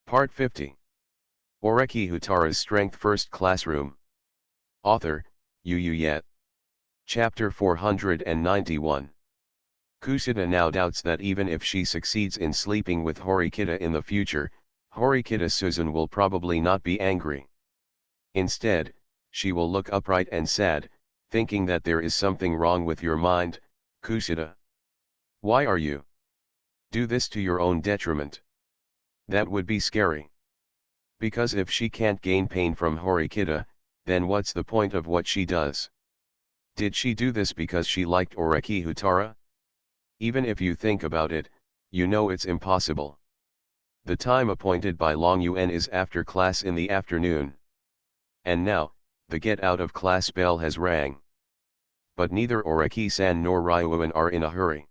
Part 50. Oreki Houtarou's Strength First Classroom. Author, Yet. Chapter 491. Kushida now doubts that even if she succeeds in sleeping with Horikita in the future, Horikita Suzun will probably not be angry. Instead, she will look upright and sad, thinking that there is something wrong with your mind, Kushida. Why are you do this to your own detriment? That would be scary. Because if she can't gain pain from Horikita, then what's the point of what she does? Did she do this because she liked Oreki Houtarou? Even if you think about it, you know it's impossible. The time appointed by Long Yuan is after class in the afternoon. And now, the get out of class bell has rang. But neither Oreki-san nor Ryuan are in a hurry.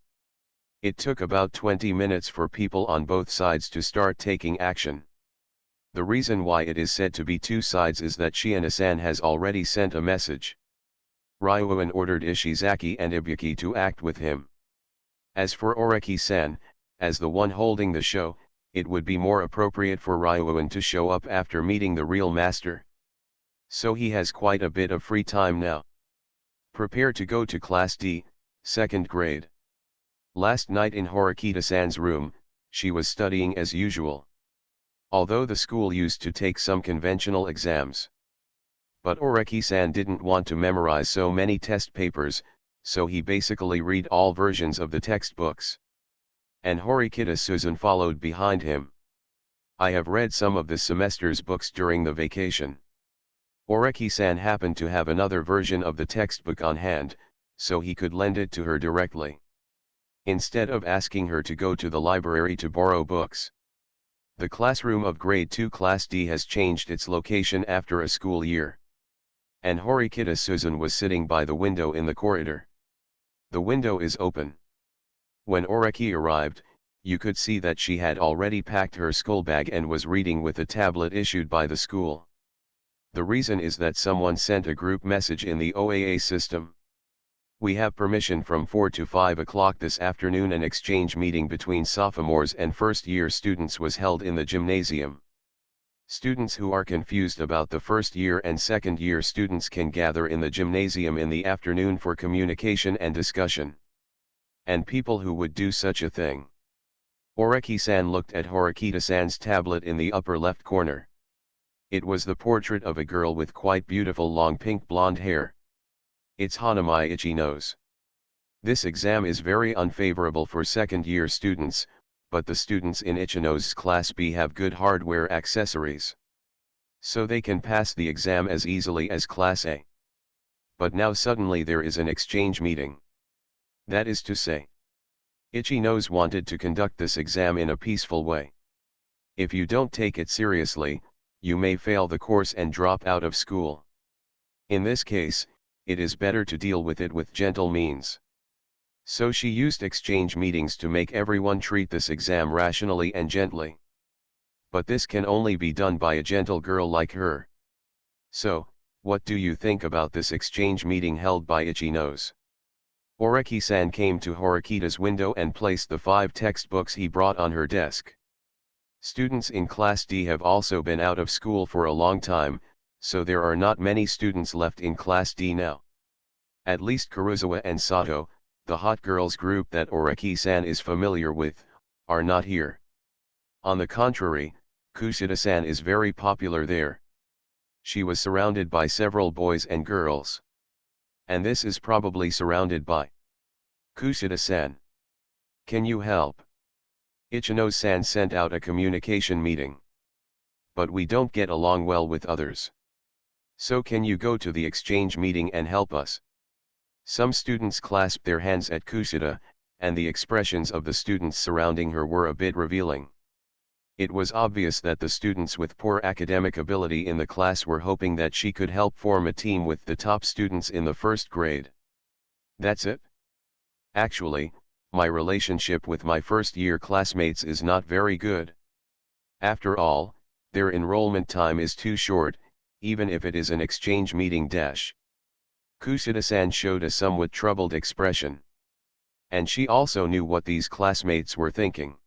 It took about 20 minutes for people on both sides to start taking action. The reason why it is said to be two sides is that Shiina-san has already sent a message. Ryuan ordered Ishizaki and Ibuki to act with him. As for Oreki-san, as the one holding the show, it would be more appropriate for Ryuan to show up after meeting the real master. So he has quite a bit of free time now. Prepare to go to Class D, 2nd grade. Last night in Horikita-san's room, she was studying as usual. Although the school used to take some conventional exams. But Oreki-san didn't want to memorize so many test papers, so he basically read all versions of the textbooks. And Horikita Suzun followed behind him. I have read some of this semester's books during the vacation. Oreki-san happened to have another version of the textbook on hand, so he could lend it to her directly. Instead of asking her to go to the library to borrow books. The classroom of Grade 2 Class D has changed its location after a school year. And Horikita Suzun was sitting by the window in the corridor. The window is open. When Oreki arrived, you could see that she had already packed her school bag and was reading with a tablet issued by the school. The reason is that someone sent a group message in the OAA system. We have permission from 4 to 5 o'clock this afternoon. An exchange meeting between sophomores and first-year students was held in the gymnasium. Students who are confused about the first-year and second-year students can gather in the gymnasium in the afternoon for communication and discussion. And people who would do such a thing. Oreki-san looked at Horikita-san's tablet in the upper left corner. It was the portrait of a girl with quite beautiful long pink blonde hair. It's Hanami Ichino's. This exam is very unfavorable for second-year students, but the students in Ichino's Class B have good hardware accessories. So they can pass the exam as easily as Class A. But now suddenly there is an exchange meeting. That is to say, Ichino's wanted to conduct this exam in a peaceful way. If you don't take it seriously, you may fail the course and drop out of school. In this case, it is better to deal with it with gentle means. So she used exchange meetings to make everyone treat this exam rationally and gently. But this can only be done by a gentle girl like her. So, what do you think about this exchange meeting held by Ichino's? Oreki-san came to Horikita's window and placed the 5 textbooks he brought on her desk. Students in Class D have also been out of school for a long time, so there are not many students left in Class D now. At least Kuruzawa and Sato, the hot girls group that Oreki-san is familiar with, are not here. On the contrary, Kushida-san is very popular there. She was surrounded by several boys and girls. And this is probably surrounded by Kushida-san. Can you help? Ichino-san sent out a communication meeting. But we don't get along well with others. So can you go to the exchange meeting and help us? Some students clasped their hands at Kushida, and the expressions of the students surrounding her were a bit revealing. It was obvious that the students with poor academic ability in the class were hoping that she could help form a team with the top students in the first grade. That's it? Actually, my relationship with my first-year classmates is not very good. After all, their enrollment time is too short, even if it is an exchange meeting. Kushida-san showed a somewhat troubled expression. And she also knew what these classmates were thinking.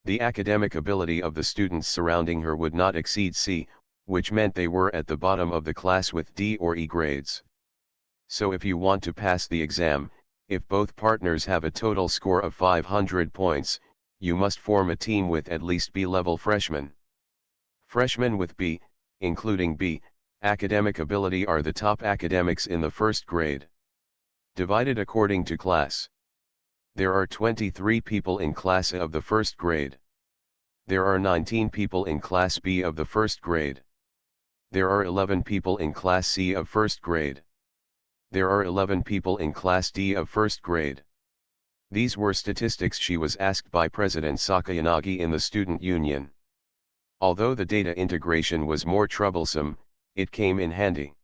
The academic ability of the students surrounding her would not exceed C, which meant they were at the bottom of the class with D or E grades. So if you want to pass the exam, if both partners have a total score of 500 points, you must form a team with at least B-level freshmen. Freshmen with B, including B, academic ability are the top academics in the first grade. Divided according to class. There are 23 people in Class A of the first grade. There are 19 people in Class B of the first grade. There are 11 people in Class C of first grade. There are 11 people in Class D of first grade. These were statistics she was asked by President Sakayanagi in the student union. Although the data integration was more troublesome, it came in handy.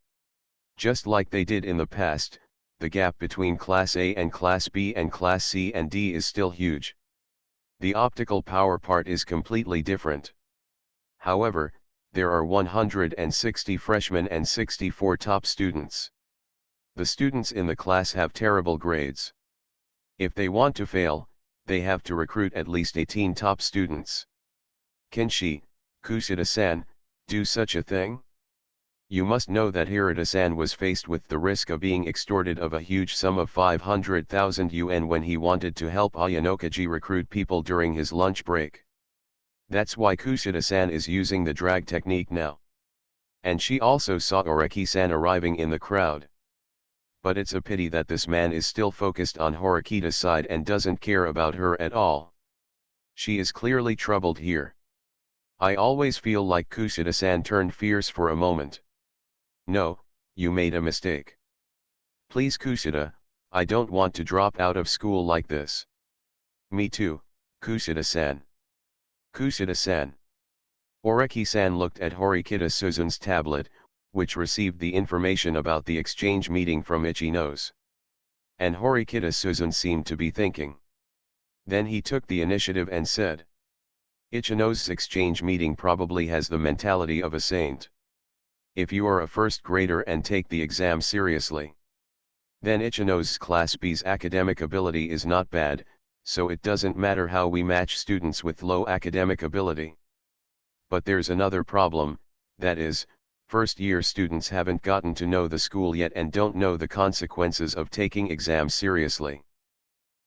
Just like they did in the past, the gap between Class A and Class B and Class C and D is still huge. The optical power part is completely different. However, there are 160 freshmen and 64 top students. The students in the class have terrible grades. If they want to fail, they have to recruit at least 18 top students. Can she, Kushida-san, do such a thing? You must know that Hirata-san was faced with the risk of being extorted of a huge sum of 500,000 yuan when he wanted to help Ayanokaji recruit people during his lunch break. That's why Kushida-san is using the drag technique now. And she also saw Oreki-san arriving in the crowd. But it's a pity that this man is still focused on Horikita's side and doesn't care about her at all. She is clearly troubled here. I always feel like Kushida-san turned fierce for a moment. No, you made a mistake. Please Kushida, I don't want to drop out of school like this. Me too, Kushida-san. Kushida-san. Oreki-san looked at Horikita Suzun's tablet, which received the information about the exchange meeting from Ichino's. And Horikita Suzun seemed to be thinking. Then he took the initiative and said, Ichino's exchange meeting probably has the mentality of a saint. If you are a first grader and take the exam seriously, then Ichino's Class B's academic ability is not bad, so it doesn't matter how we match students with low academic ability. But there's another problem, that is, first-year students haven't gotten to know the school yet and don't know the consequences of taking exams seriously.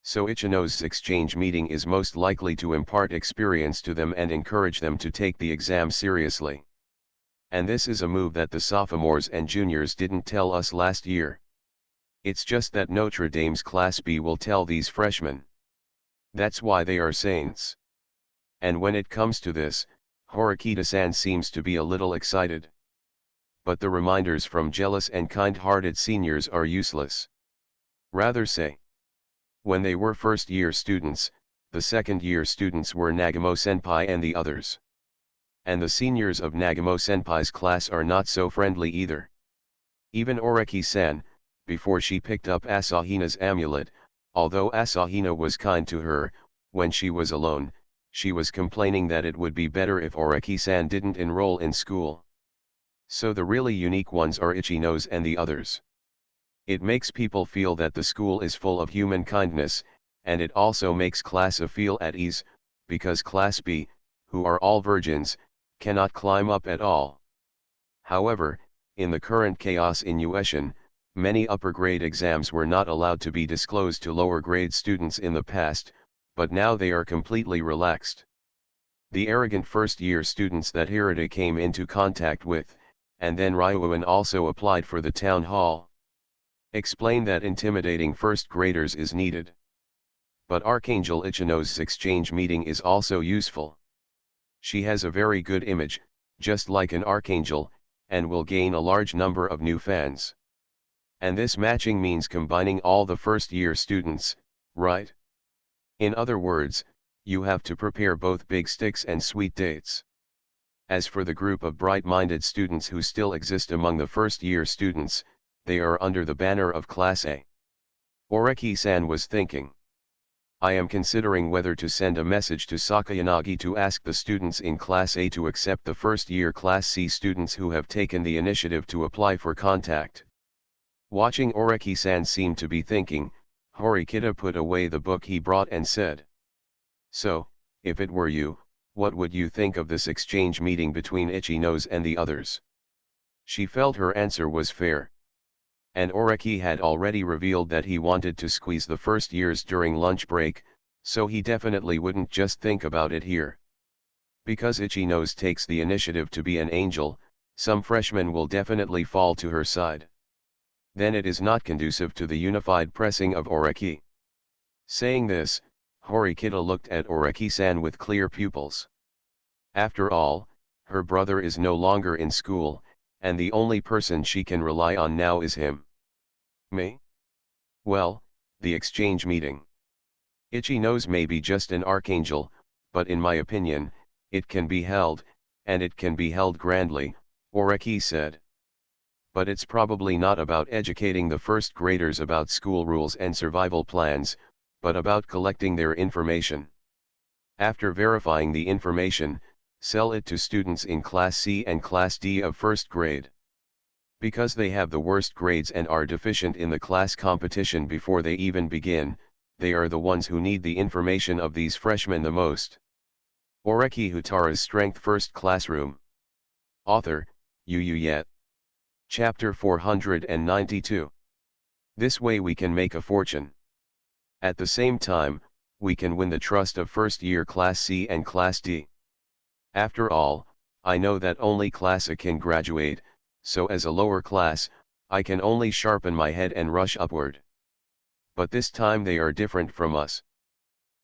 So Ichino's exchange meeting is most likely to impart experience to them and encourage them to take the exam seriously. And this is a move that the sophomores and juniors didn't tell us last year. It's just that Notre Dame's Class B will tell these freshmen. That's why they are saints. And when it comes to this, Horikita-san seems to be a little excited. But the reminders from jealous and kind-hearted seniors are useless. Rather say. When they were first-year students, the second-year students were Nagamo-senpai and the others. And the seniors of Nagamo-senpai's class are not so friendly either. Even Oreki-san, before she picked up Asahina's amulet, although Asahina was kind to her, when she was alone, she was complaining that it would be better if Oreki-san didn't enroll in school. So the really unique ones are Ichino's and the others. It makes people feel that the school is full of human kindness, and it also makes Class A feel at ease, because Class B, who are all virgins, cannot climb up at all. However, in the current chaos in Ueshin, many upper grade exams were not allowed to be disclosed to lower grade students in the past, but now they are completely relaxed. The arrogant first-year students that Hirata came into contact with, and then Ryuan also applied for the town hall, explain that intimidating first graders is needed. But Archangel Ichino's exchange meeting is also useful. She has a very good image, just like an archangel, and will gain a large number of new fans. And this matching means combining all the first-year students, right? In other words, you have to prepare both big sticks and sweet dates. As for the group of bright-minded students who still exist among the first-year students, they are under the banner of Class A. Oreki-san was thinking. I am considering whether to send a message to Sakayanagi to ask the students in Class A to accept the first-year Class C students who have taken the initiative to apply for contact. Watching Oreki-san seem to be thinking, Horikita put away the book he brought and said. So, if it were you, what would you think of this exchange meeting between Itchy Nose and the others? She felt her answer was fair. And Oreki had already revealed that he wanted to squeeze the first years during lunch break, so he definitely wouldn't just think about it here. Because Itchy Nose takes the initiative to be an angel, some freshmen will definitely fall to her side. Then it is not conducive to the unified pressing of Oreki. Saying this, Horikita looked at Oreki-san with clear pupils. After all, her brother is no longer in school, and the only person she can rely on now is him. Me? Well, the exchange meeting. Itchy Nose may be just an archangel, but in my opinion, it can be held, and it can be held grandly, Oreki said. But it's probably not about educating the first graders about school rules and survival plans, but about collecting their information. After verifying the information, sell it to students in Class C and Class D of first grade. Because they have the worst grades and are deficient in the class competition before they even begin, they are the ones who need the information of these freshmen the most. Oreki Houtarou's Strength First Classroom. Author, Yet. Chapter 492. This way we can make a fortune. At the same time, we can win the trust of first-year Class C and Class D. After all, I know that only Class A can graduate, so as a lower class, I can only sharpen my head and rush upward. But this time they are different from us.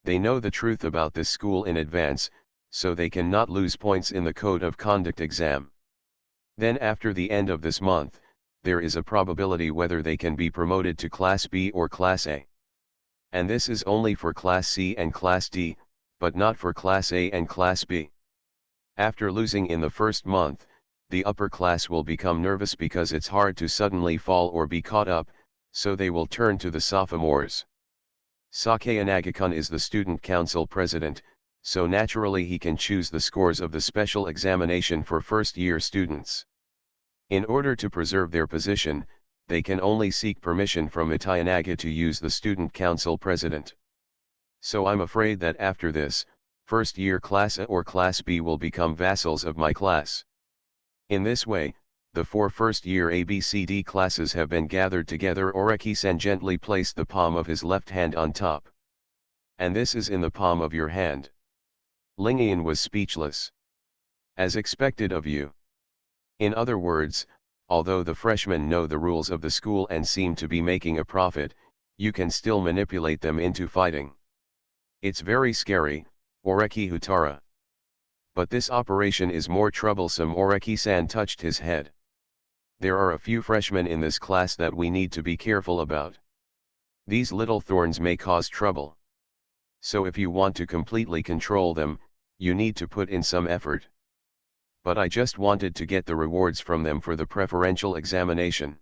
They know the truth about this school in advance, so they cannot lose points in the Code of Conduct exam. Then after the end of this month, there is a probability whether they can be promoted to Class B or Class A. And this is only for Class C and Class D, but not for Class A and Class B. After losing in the first month, the upper class will become nervous because it's hard to suddenly fall or be caught up, so they will turn to the sophomores. Sakayanagi-kun is the student council president, so naturally he can choose the scores of the special examination for first-year students. In order to preserve their position, they can only seek permission from Itayanaga to use the student council president. So I'm afraid that after this, first-year Class A or Class B will become vassals of my class. In this way, the 4 first-year ABCD classes have been gathered together. Oreki-san gently placed the palm of his left hand on top. And this is in the palm of your hand. Lingian was speechless. As expected of you. In other words, although the freshmen know the rules of the school and seem to be making a profit, you can still manipulate them into fighting. It's very scary, Oreki Houtarou. But this operation is more troublesome. Oreki-san touched his head. There are a few freshmen in this class that we need to be careful about. These little thorns may cause trouble. So if you want to completely control them, you need to put in some effort. But I just wanted to get the rewards from them for the preferential examination.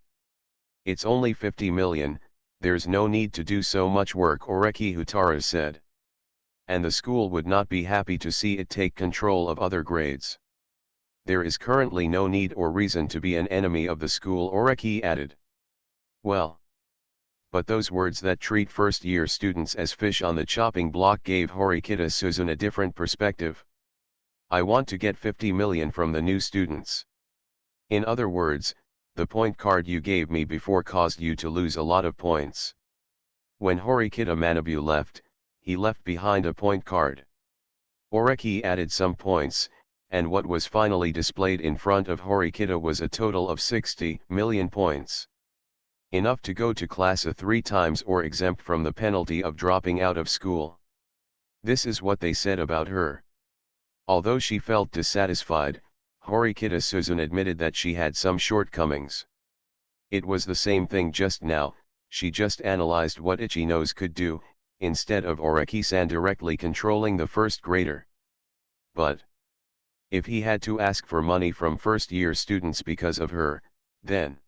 It's only 50 million, there's no need to do so much work, Oreki Houtarou said. And the school would not be happy to see it take control of other grades. There is currently no need or reason to be an enemy of the school, Oreki added. Well. But those words that treat first-year students as fish on the chopping block gave Horikita Suzun a different perspective. I want to get 50 million from the new students. In other words, the point card you gave me before caused you to lose a lot of points. When Horikita Manabu left, he left behind a point card. Oreki added some points, and what was finally displayed in front of Horikita was a total of 60 million points. Enough to go to Class A 3 times or exempt from the penalty of dropping out of school. This is what they said about her. Although she felt dissatisfied, Horikita Suzun admitted that she had some shortcomings. It was the same thing just now, she just analyzed what Itchy Nose could do, instead of Oreki-san directly controlling the first grader. But if he had to ask for money from first-year students because of her, then...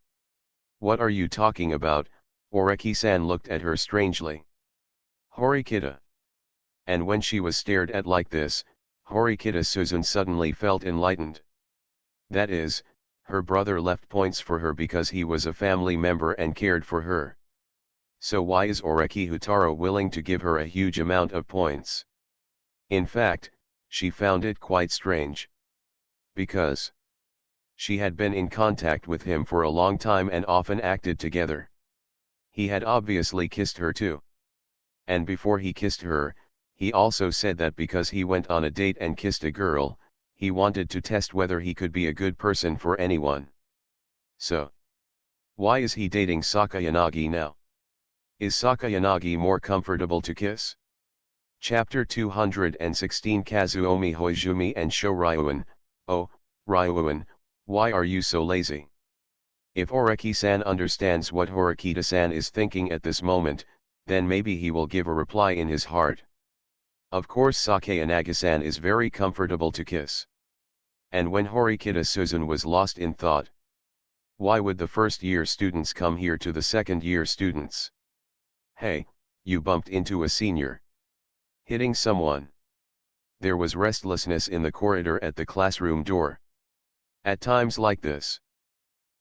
What are you talking about? Oreki-san looked at her strangely. Horikita. And when she was stared at like this, Horikita Suzun suddenly felt enlightened. That is, her brother left points for her because he was a family member and cared for her. So why is Oreki Houtarou willing to give her a huge amount of points? In fact, she found it quite strange. Because she had been in contact with him for a long time and often acted together. He had obviously kissed her too. And before he kissed her, he also said that because he went on a date and kissed a girl, he wanted to test whether he could be a good person for anyone. So, why is he dating Sakayanagi now? Is Sakayanagi more comfortable to kiss? Chapter 216 Kazuomi Hoizumi and Sho Ryuan. Oh, Ryuan, why are you so lazy? If Oreki-san understands what Horikita-san is thinking at this moment, then maybe he will give a reply in his heart. Of course Sakayanagi-san is very comfortable to kiss. And when Horikita Suzun was lost in thought, why would the first-year students come here to the second-year students? Hey, you bumped into a senior. Hitting someone. There was restlessness in the corridor at the classroom door. At times like this,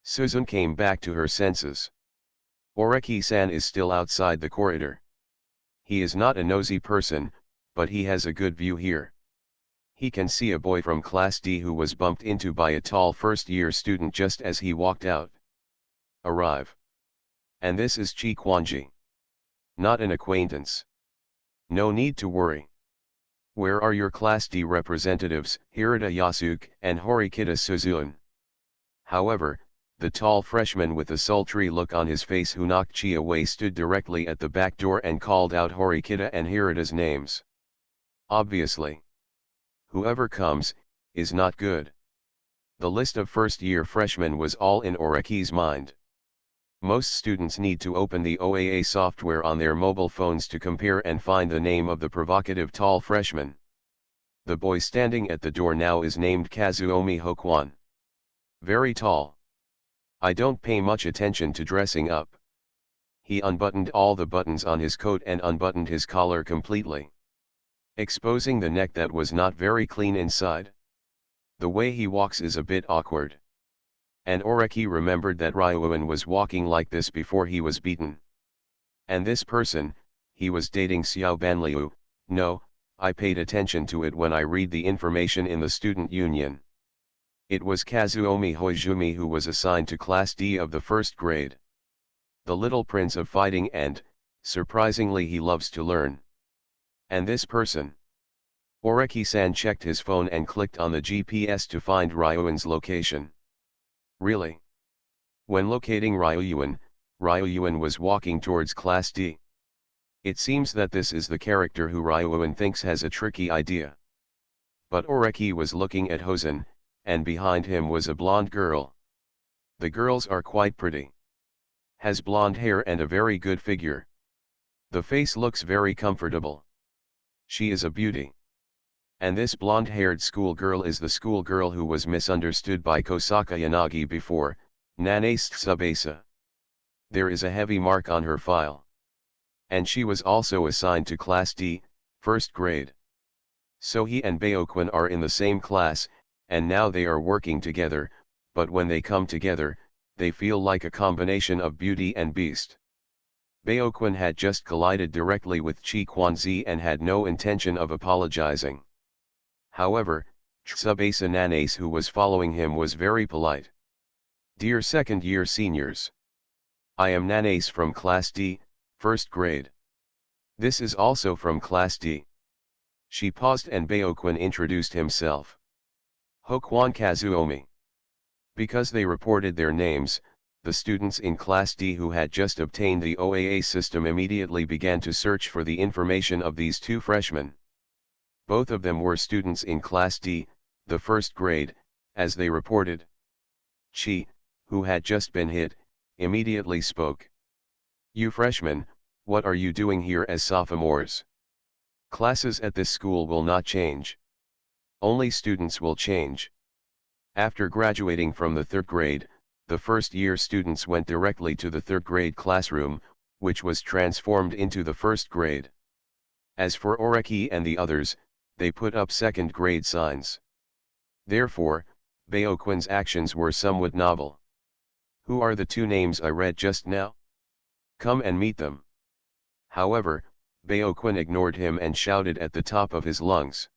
Suzun came back to her senses. Oreki-san is still outside the corridor. He is not a nosy person, but he has a good view here. He can see a boy from Class D who was bumped into by a tall first-year student just as he walked out. Arrive. And this is Chi Kwanji. Not an acquaintance. No need to worry. Where are your Class D representatives, Hirata Yasuke and Horikita Suzun? However, the tall freshman with a sultry look on his face who knocked Chi away stood directly at the back door and called out Horikita and Hirata's names. Obviously, whoever comes, is not good. The list of first-year freshmen was all in Oreki's mind. Most students need to open the OAA software on their mobile phones to compare and find the name of the provocative tall freshman. The boy standing at the door now is named Kazuomi Hokwon. Very tall. I don't pay much attention to dressing up. He unbuttoned all the buttons on his coat and unbuttoned his collar completely, exposing the neck that was not very clean inside. The way he walks is a bit awkward. And Oreki remembered that Ryuan was walking like this before he was beaten. And this person, he was dating Xiao Banliu. No, I paid attention to it when I read the information in the student union. It was Kazuomi Hoizumi who was assigned to Class D of the first grade. The little prince of fighting and, surprisingly he loves to learn. And this person? Oreki-san checked his phone and clicked on the GPS to find Ryuan's location. Really? When locating Ryuan, Ryuan was walking towards Class D. It seems that this is the character who Ryuan thinks has a tricky idea. But Oreki was looking at Hosen, and behind him was a blonde girl. The girls are quite pretty. Has blonde hair and a very good figure. The face looks very comfortable. She is a beauty. And this blonde-haired schoolgirl is the schoolgirl who was misunderstood by Kosaka Yanagi before, Nanaise Tsubasa. There is a heavy mark on her file. And she was also assigned to Class D, first grade. So he and Baoquin are in the same class, and now they are working together, but when they come together, they feel like a combination of beauty and beast. Baoquin had just collided directly with Chi Kwanzi and had no intention of apologizing. However, Tsubasa Nanaise who was following him was very polite. Dear second-year seniors. I am Nanaise from Class D, first grade. This is also from Class D. She paused and Baoquin introduced himself. Hokwon Kazuomi. Because they reported their names, the students in Class D who had just obtained the OAA system immediately began to search for the information of these two freshmen. Both of them were students in Class D, the first grade, as they reported. Chi, who had just been hit, immediately spoke. You freshmen, what are you doing here as sophomores? Classes at this school will not change. Only students will change. After graduating from the third grade, the first-year students went directly to the third grade classroom, which was transformed into the first grade. As for Oreki and the others, they put up second grade signs. Therefore, Baoquin's actions were somewhat novel. Who are the two names I read just now? Come and meet them. However, Baoquin ignored him and shouted at the top of his lungs.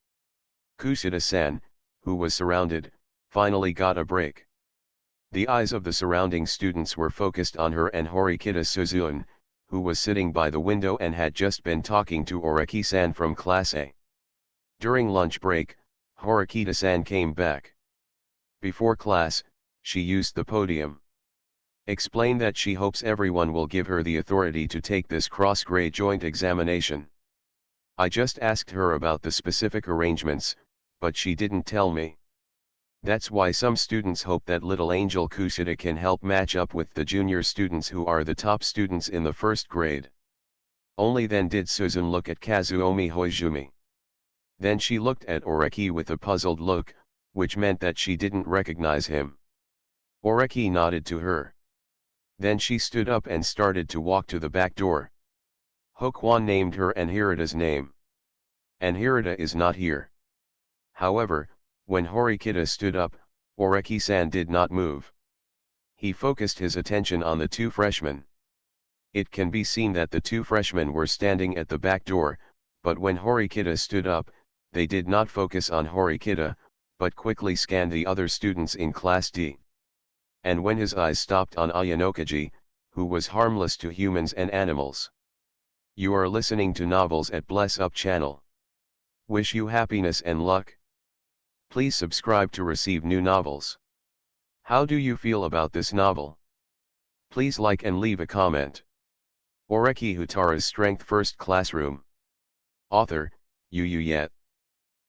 Kusita-san, who was surrounded, finally got a break. The eyes of the surrounding students were focused on her and Horikita Suzune, who was sitting by the window and had just been talking to Oreki-san from Class A. During lunch break, Horikita-san came back. Before class, she used the podium. Explained that she hopes everyone will give her the authority to take this cross-grade joint examination. I just asked her about the specific arrangements, but she didn't tell me. That's why some students hope that little angel Kusita can help match up with the junior students who are the top students in the first grade. Only then did Suzune look at Kazuomi Hoizumi. Then she looked at Oreki with a puzzled look, which meant that she didn't recognize him. Oreki nodded to her. Then she stood up and started to walk to the back door. Hokwon named her and Hirata's name. And Hirata is not here. However, when Horikita stood up, Oreki-san did not move. He focused his attention on the two freshmen. It can be seen that the two freshmen were standing at the back door, but when Horikita stood up, they did not focus on Horikita, but quickly scanned the other students in Class D. And when his eyes stopped on Ayanokaji, who was harmless to humans and animals. You are listening to Novels at Bless Up channel. Wish you happiness and luck. Please subscribe to receive new novels. How do you feel about this novel? Please like and leave a comment. Oreki Houtarou's Strength First Classroom. Author, Yu Yet.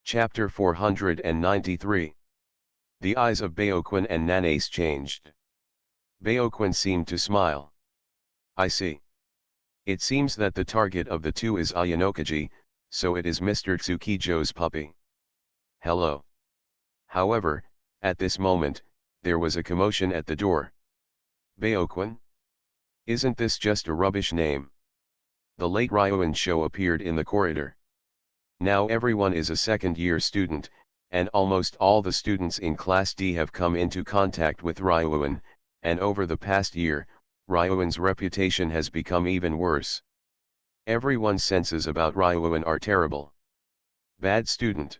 Chapter 493. The eyes of Baoquin and Nanace changed. Baoquin seemed to smile. I see. It seems that the target of the two is Ayanokaji, so it is Mr. Tsukijo's puppy. Hello. However, at this moment, there was a commotion at the door. Baoquin? Isn't this just a rubbish name? The late Ryuan show appeared in the corridor. Now everyone is a second-year student, and almost all the students in Class D have come into contact with Ryuan, and over the past year, Ryuan's reputation has become even worse. Everyone's senses about Ryuan are terrible. Bad student.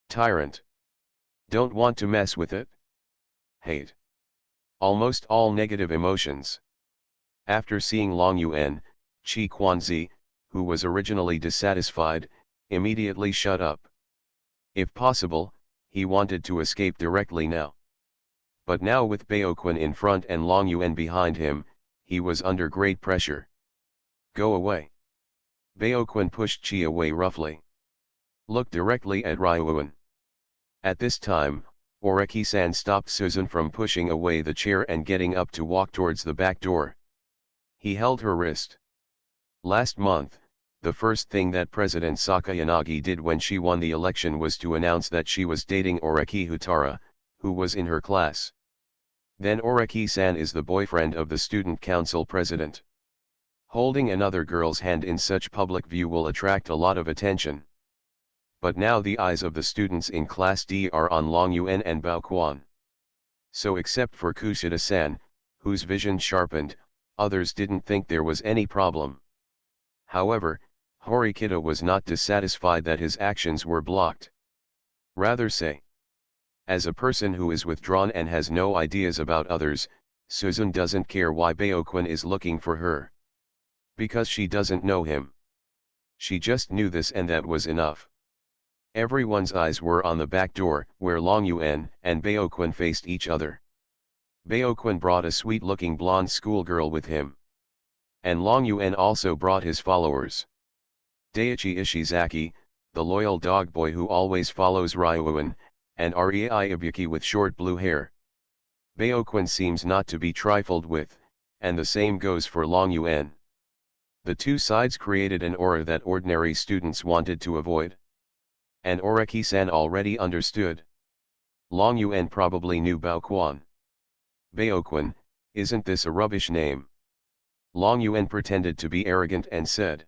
Tyrant. Don't want to mess with it. Hate. Almost all negative emotions. After seeing Long Yuan, Chi Quanzi, who was originally dissatisfied, immediately shut up. If possible, he wanted to escape directly now. But now with Baoquin in front and Long Yuan behind him, he was under great pressure. Go away. Baoquin pushed Chi away roughly. Look directly at Ryuan. At this time, Oreki-san stopped Suzune from pushing away the chair and getting up to walk towards the back door. He held her wrist. Last month, the first thing that President Sakayanagi did when she won the election was to announce that she was dating Oreki Houtarou, who was in her class. Then Oreki-san is the boyfriend of the student council president. Holding another girl's hand in such public view will attract a lot of attention. But now the eyes of the students in Class D are on Long Yuan and Baoquin. So except for Kusita-san, whose vision sharpened, others didn't think there was any problem. However, Horikita was not dissatisfied that his actions were blocked. Rather say. As a person who is withdrawn and has no ideas about others, Suzune doesn't care why Baoquin is looking for her. Because she doesn't know him. She just knew this and that was enough. Everyone's eyes were on the back door, where Long Yuan and Baoquin faced each other. Baoquin brought a sweet-looking blonde schoolgirl with him. And Long Yuan also brought his followers. Daichi Ishizaki, the loyal dog boy who always follows Ryuan, and Arie Ibuki with short blue hair. Baoquin seems not to be trifled with, and the same goes for Long Yuan. The two sides created an aura that ordinary students wanted to avoid. And Oreki-san already understood. Long Yuan probably knew Baoquin. Baoquin, isn't this a rubbish name? Long Yuan pretended to be arrogant and said.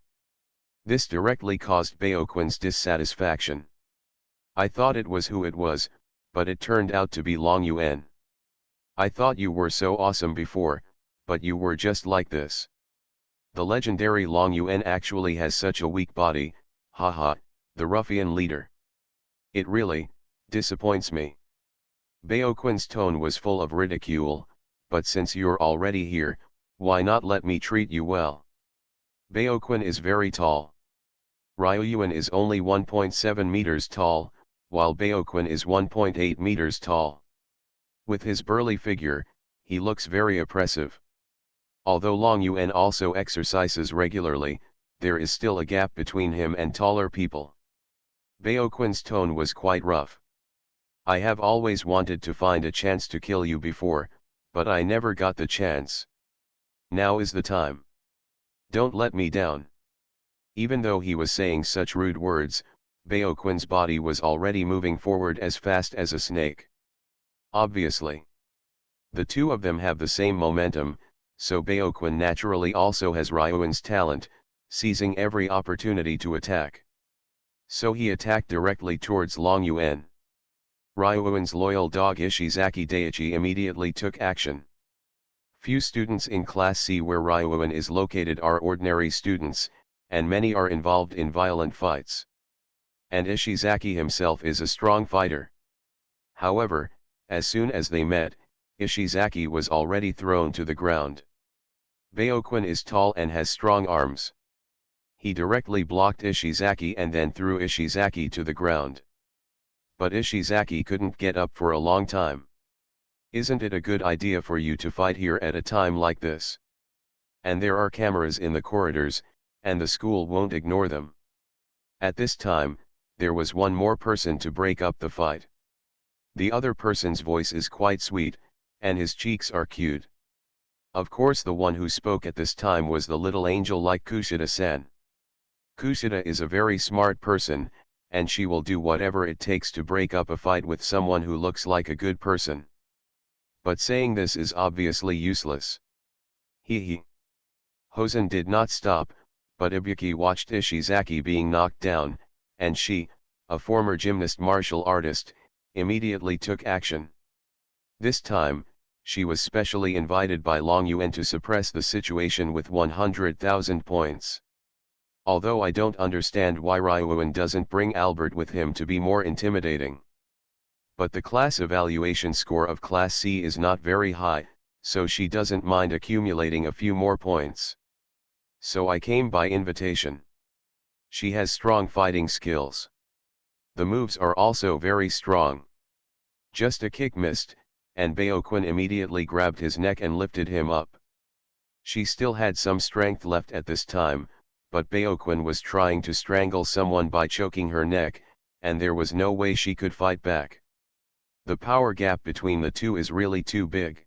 This directly caused Baoquin's dissatisfaction. I thought it was who it was, but it turned out to be Long Yuan. I thought you were so awesome before, but you were just like this. The legendary Long Yuan actually has such a weak body, haha, the ruffian leader. It really disappoints me. Baoquin's tone was full of ridicule, but since you're already here, why not let me treat you well? Baoquin is very tall. Ryuan is only 1.7 meters tall, while Baoquin is 1.8 meters tall. With his burly figure, he looks very oppressive. Although Long Yuan also exercises regularly, there is still a gap between him and taller people. Baoquin's tone was quite rough. I have always wanted to find a chance to kill you before, but I never got the chance. Now is the time. Don't let me down. Even though he was saying such rude words, Baoquin's body was already moving forward as fast as a snake. Obviously, the two of them have the same momentum, so Baoquin naturally also has Ryuan's talent, seizing every opportunity to attack. So he attacked directly towards Long Yuan. Ryuan's loyal dog Ishizaki Daichi immediately took action. Few students in Class C where Ryuan is located are ordinary students, and many are involved in violent fights. And Ishizaki himself is a strong fighter. However, as soon as they met, Ishizaki was already thrown to the ground. Baoquin is tall and has strong arms. He directly blocked Ishizaki and then threw Ishizaki to the ground. But Ishizaki couldn't get up for a long time. Isn't it a good idea for you to fight here at a time like this? And there are cameras in the corridors, and the school won't ignore them. At this time, there was one more person to break up the fight. The other person's voice is quite sweet, and his cheeks are cute. Of course the one who spoke at this time was the little angel like Kushida-san. Kushida is a very smart person, and she will do whatever it takes to break up a fight with someone who looks like a good person. But saying this is obviously useless. Hee. Hosen did not stop, but Ibuki watched Ishizaki being knocked down, and she, a former gymnast martial artist, immediately took action. This time, she was specially invited by Long Yuan to suppress the situation with 100,000 points. Although I don't understand why Ryuan doesn't bring Albert with him to be more intimidating. But the class evaluation score of Class C is not very high, so she doesn't mind accumulating a few more points. So I came by invitation. She has strong fighting skills. The moves are also very strong. Just a kick missed, and Baoquin immediately grabbed his neck and lifted him up. She still had some strength left at this time, but Baoquin was trying to strangle someone by choking her neck, and there was no way she could fight back. The power gap between the two is really too big.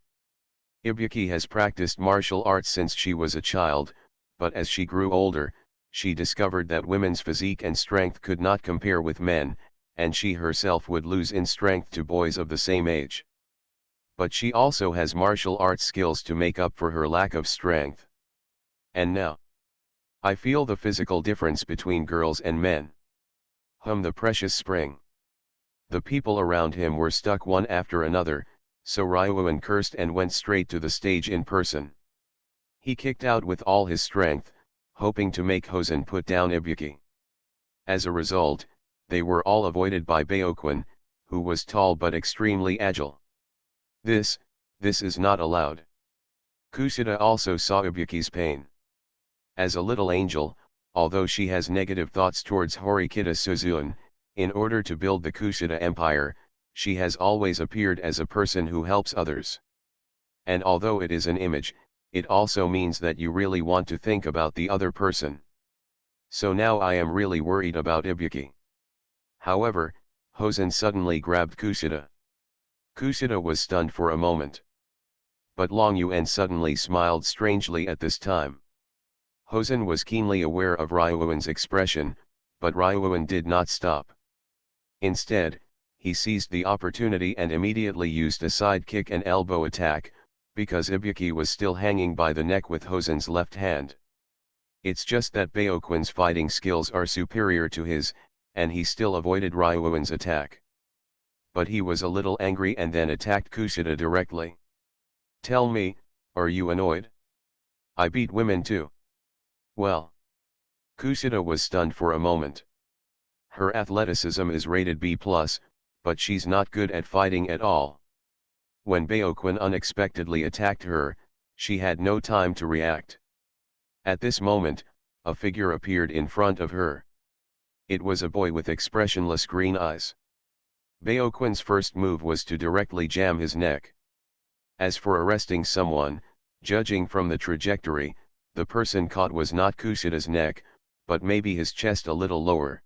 Ibuki has practiced martial arts since she was a child, but as she grew older, she discovered that women's physique and strength could not compare with men, and she herself would lose in strength to boys of the same age. But she also has martial arts skills to make up for her lack of strength. And now, I feel the physical difference between girls and men. The precious spring. The people around him were stuck one after another, so Ryuan cursed and went straight to the stage in person. He kicked out with all his strength, hoping to make Hosen put down Ibuki. As a result, they were all avoided by Baoquin, who was tall but extremely agile. This is not allowed. Kushida also saw Ibuki's pain. As a little angel, although she has negative thoughts towards Horikita Suzune, in order to build the Kushida Empire, she has always appeared as a person who helps others. And although it is an image, it also means that you really want to think about the other person. So now I am really worried about Ibuki. However, Hosen suddenly grabbed Kushida. Kushida was stunned for a moment. But Long Yuan suddenly smiled strangely at this time. Hosen was keenly aware of Ryuan's expression, but Ryuan did not stop. Instead, he seized the opportunity and immediately used a side kick and elbow attack, because Ibuki was still hanging by the neck with Hosen's left hand. It's just that Baoquin's fighting skills are superior to his, and he still avoided Ryuan's attack. But he was a little angry and then attacked Kushida directly. Tell me, are you annoyed? I beat women too. Well. Kushida was stunned for a moment. Her athleticism is rated B+, but she's not good at fighting at all. When Baoquin unexpectedly attacked her, she had no time to react. At this moment, a figure appeared in front of her. It was a boy with expressionless green eyes. Baoquin's first move was to directly jam his neck. As for arresting someone, judging from the trajectory, the person caught was not Kushida's neck, but maybe his chest a little lower.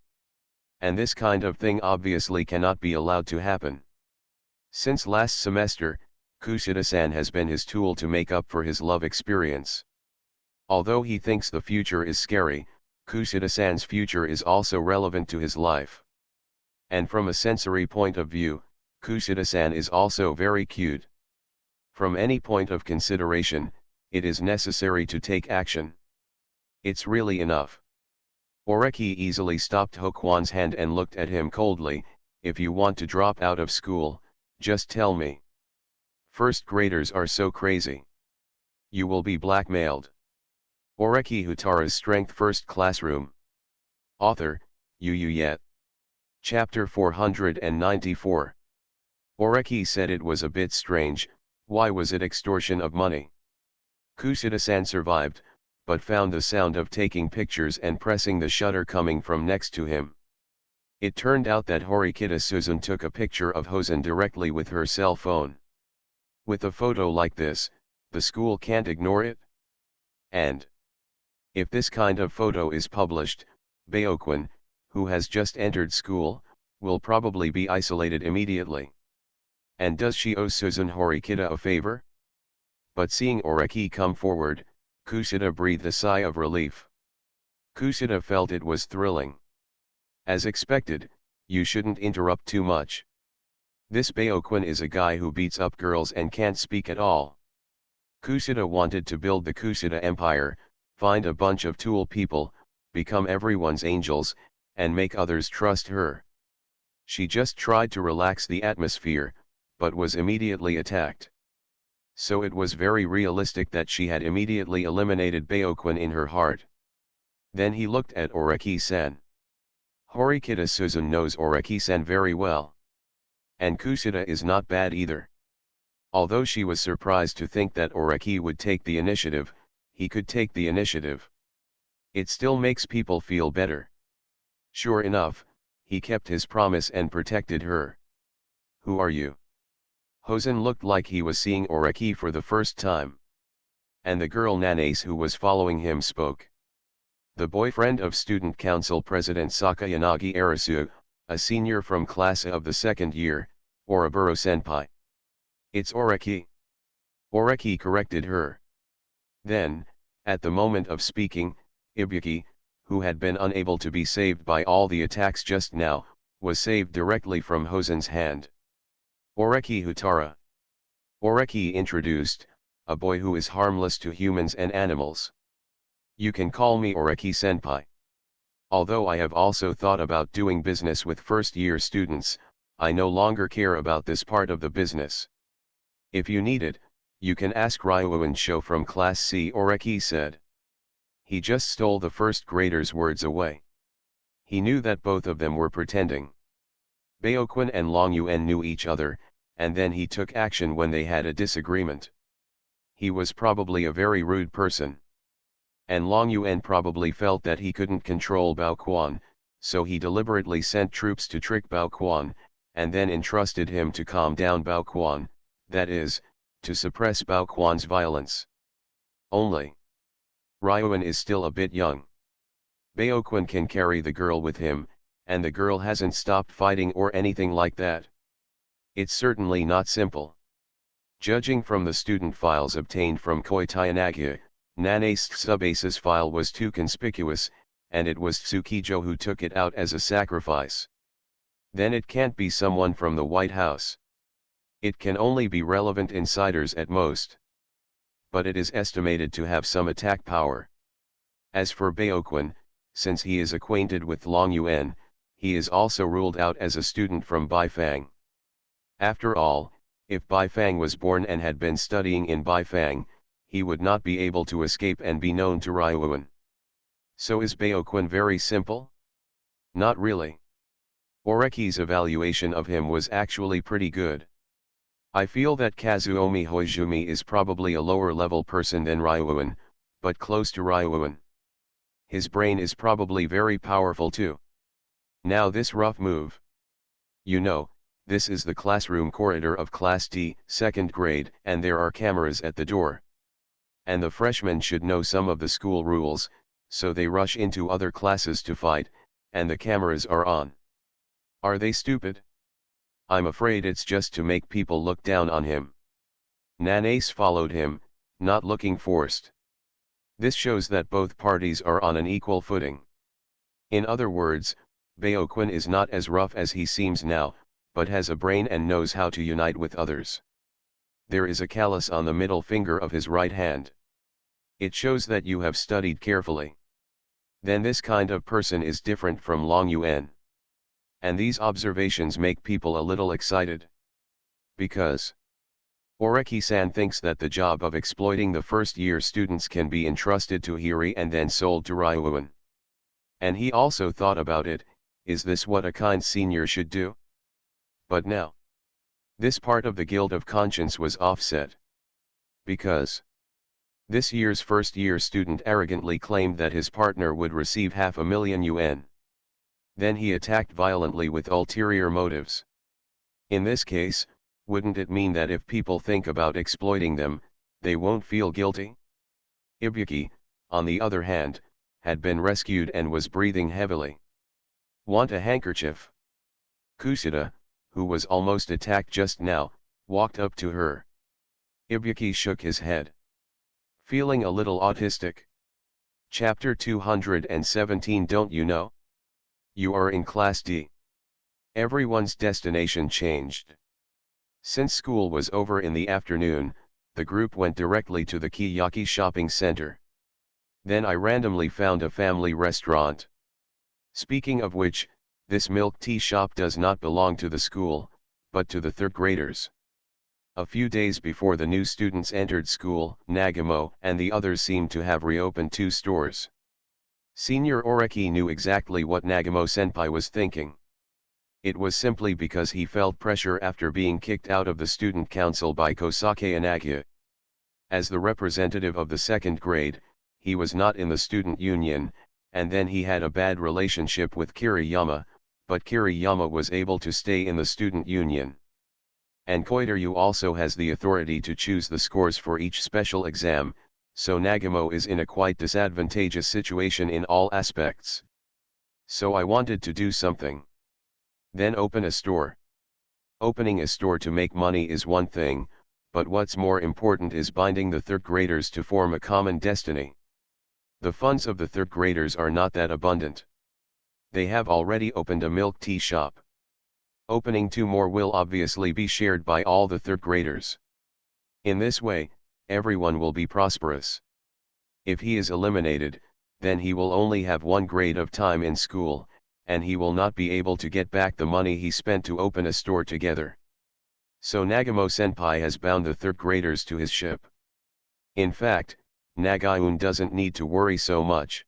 And this kind of thing obviously cannot be allowed to happen. Since last semester, Kushida-san has been his tool to make up for his love experience. Although he thinks the future is scary, Kushida-san's future is also relevant to his life. And from a sensory point of view, Kushida-san is also very cute. From any point of consideration, it is necessary to take action. It's really enough. Oreki easily stopped Hokwon's hand and looked at him coldly. If you want to drop out of school, just tell me. First graders are so crazy. You will be blackmailed. Oreki Houtarou's Strength First Classroom. Author, Yet. Chapter 494. Oreki said it was a bit strange. Why was it extortion of money? Kushida-san survived, but found the sound of taking pictures and pressing the shutter coming from next to him. It turned out that Horikita Suzun took a picture of Hosen directly with her cell phone. With a photo like this, the school can't ignore it. And if this kind of photo is published, Baoquin, who has just entered school, will probably be isolated immediately. And does she owe Suzun Horikita a favor? But seeing Oreki come forward, Kushida breathed a sigh of relief. Kushida felt it was thrilling. As expected, you shouldn't interrupt too much. This Baoquin is a guy who beats up girls and can't speak at all. Kushida wanted to build the Kushida Empire, find a bunch of tool people, become everyone's angels, and make others trust her. She just tried to relax the atmosphere, but was immediately attacked. So it was very realistic that she had immediately eliminated Baoquin in her heart. Then he looked at Oreki-san. Horikita Suzun knows Oreki-san very well. And Kushida is not bad either. Although she was surprised to think that Oreki would take the initiative, he could take the initiative. It still makes people feel better. Sure enough, he kept his promise and protected her. Who are you? Hosen looked like he was seeing Oreki for the first time. And the girl Nanace who was following him spoke. The boyfriend of Student Council President Sakayanagi Arisu, a senior from class of the second year, Oraburo-senpai. It's Oreki. Oreki corrected her. Then, at the moment of speaking, Ibuki, who had been unable to be saved by all the attacks just now, was saved directly from Hosen's hand. Oreki Houtarou. Oreki introduced, a boy who is harmless to humans and animals. You can call me Oreki-senpai. Although I have also thought about doing business with first-year students, I no longer care about this part of the business. If you need it, you can ask Ryuan Sho from Class C, Oreki said. He just stole the first grader's words away. He knew that both of them were pretending. Baoquin and Long Yuan knew each other, and then he took action when they had a disagreement. He was probably a very rude person. And Long Yuan probably felt that he couldn't control Bao Quan, so he deliberately sent troops to trick Bao Quan, and then entrusted him to calm down Bao Quan, that is, to suppress Bao Quan's violence. Only Ryuan is still a bit young. Baoquin can carry the girl with him, and the girl hasn't stopped fighting or anything like that. It's certainly not simple. Judging from the student files obtained from Koitayanaga, Nanace's sub-aces file was too conspicuous, and it was Tsukijo who took it out as a sacrifice. Then it can't be someone from the White House. It can only be relevant insiders at most. But it is estimated to have some attack power. As for Baoquin, since he is acquainted with Long Yuan, he is also ruled out as a student from Baifang. After all, if Baifang was born and had been studying in Baifang, he would not be able to escape and be known to Ryuan. So is Baoquin very simple? Not really. Oreki's evaluation of him was actually pretty good. I feel that Kazuomi Hoizumi is probably a lower level person than Ryuan, but close to Ryuan. His brain is probably very powerful too. Now this rough move. You know, this is the classroom corridor of Class D, 2nd grade, and there are cameras at the door. And the freshmen should know some of the school rules, so they rush into other classes to fight, and the cameras are on. Are they stupid? I'm afraid it's just to make people look down on him. Nanace followed him, not looking forced. This shows that both parties are on an equal footing. In other words, Baoquin is not as rough as he seems now, but has a brain and knows how to unite with others. There is a callus on the middle finger of his right hand. It shows that you have studied carefully. Then this kind of person is different from Long Yuan. And these observations make people a little excited. Because Oreki-san thinks that the job of exploiting the first-year students can be entrusted to Hiri and then sold to Ryuan. And he also thought about it, is this what a kind senior should do? But now, this part of the guilt of conscience was offset. Because this year's first-year student arrogantly claimed that his partner would receive 500,000 yuan. Then he attacked violently with ulterior motives. In this case, wouldn't it mean that if people think about exploiting them, they won't feel guilty? Ibuki, on the other hand, had been rescued and was breathing heavily. Want a handkerchief? Kusita, who was almost attacked just now, walked up to her. Ibuki shook his head. Feeling a little autistic? Chapter 217. Don't you know? You are in Class D. Everyone's destination changed. Since school was over in the afternoon, the group went directly to the Kiyaki shopping center. Then I randomly found a family restaurant. Speaking of which, this milk tea shop does not belong to the school, but to the third graders. A few days before the new students entered school, Nagamo and the others seemed to have reopened 2 stores. Senior Oreki knew exactly what Nagamo-senpai was thinking. It was simply because he felt pressure after being kicked out of the student council by Kosake Inagi. As the representative of the 2nd grade, he was not in the student union, and then he had a bad relationship with Kiriyama, but Kiriyama was able to stay in the student union. And Koitaryu also has the authority to choose the scores for each special exam, so Nagamo is in a quite disadvantageous situation in all aspects. So I wanted to do something. Then open a store. Opening a store to make money is one thing, but what's more important is binding the third graders to form a common destiny. The funds of the third graders are not that abundant. They have already opened a milk tea shop. Opening 2 more will obviously be shared by all the third graders. In this way, everyone will be prosperous. If he is eliminated, then he will only have 1 grade of time in school, and he will not be able to get back the money he spent to open a store together. So Nagamo-senpai has bound the third graders to his ship. In fact, Nagaun doesn't need to worry so much.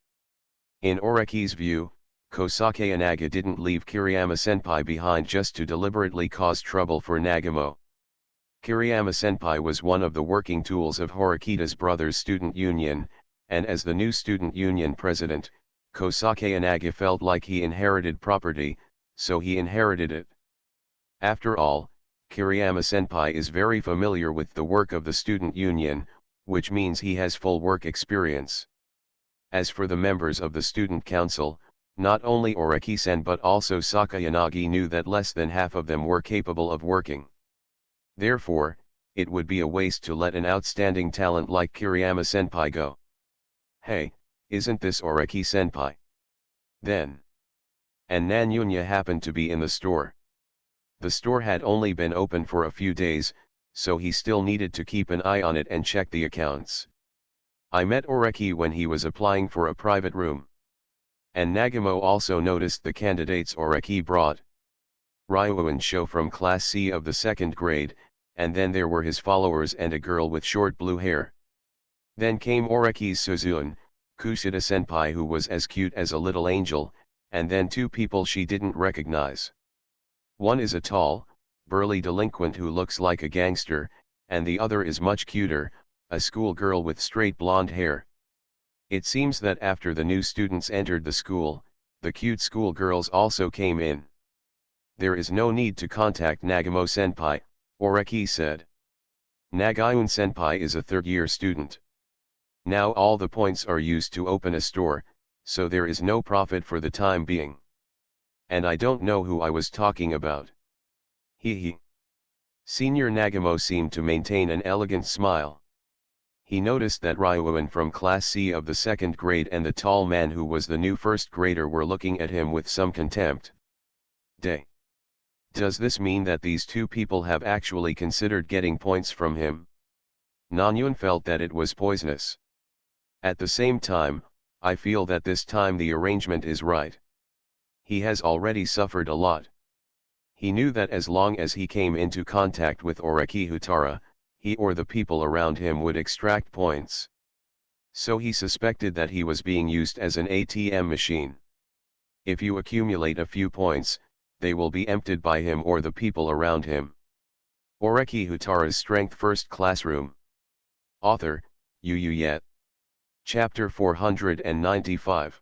In Oreki's view, Kosake Inagi didn't leave Kiriyama-senpai behind just to deliberately cause trouble for Nagamo. Kiriyama-senpai was one of the working tools of Horikita's brother's student union, and as the new student union president, Kosake Inagi felt like he inherited property, so he inherited it. After all, Kiriyama-senpai is very familiar with the work of the student union, which means he has full work experience. As for the members of the student council, not only Oreki-san but also Sakayanagi knew that less than half of them were capable of working. Therefore, it would be a waste to let an outstanding talent like Kiriyama-senpai go. Hey, isn't this Oreki-senpai? Then. And Nanyunya happened to be in the store. The store had only been open for a few days, so he still needed to keep an eye on it and check the accounts. I met Oreki when he was applying for a private room. And Nagamo also noticed the candidates Oreki brought. Ryuan Sho from Class C of the 2nd grade, and then there were his followers and a girl with short blue hair. Then came Oreki's Suzune, Kushida senpai who was as cute as a little angel, and then two people she didn't recognize. One is a tall, burly delinquent who looks like a gangster, and the other is much cuter, a schoolgirl with straight blonde hair. It seems that after the new students entered the school, the cute schoolgirls also came in. There is no need to contact Nagamo senpai, Oreki said. Nagaun senpai is a third-year student. Now all the points are used to open a store, so there is no profit for the time being. And I don't know who I was talking about. Hee. Senior Nagamo seemed to maintain an elegant smile. He noticed that Ryuan from Class C of the second grade and the tall man who was the new first grader were looking at him with some contempt. Does this mean that these two people have actually considered getting points from him? Nanyun felt that it was poisonous. At the same time, I feel that this time the arrangement is right. He has already suffered a lot. He knew that as long as he came into contact with Oreki Houtarou, he or the people around him would extract points. So he suspected that he was being used as an ATM machine. If you accumulate a few points, they will be emptied by him or the people around him. Oreki Houtarou's Strength First Classroom. Author, Yet. Chapter 495.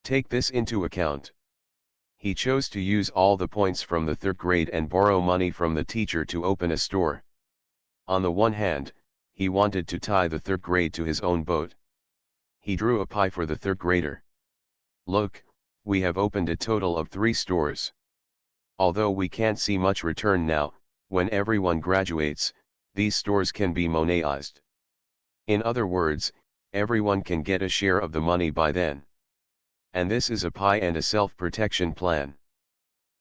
Take this into account. He chose to use all the points from the third grade and borrow money from the teacher to open a store. On the one hand, he wanted to tie the third grade to his own boat. He drew a pie for the third grader. Look, we have opened a total of 3 stores. Although we can't see much return now, when everyone graduates, these stores can be monetized. In other words, everyone can get a share of the money by then. And this is a pie and a self-protection plan.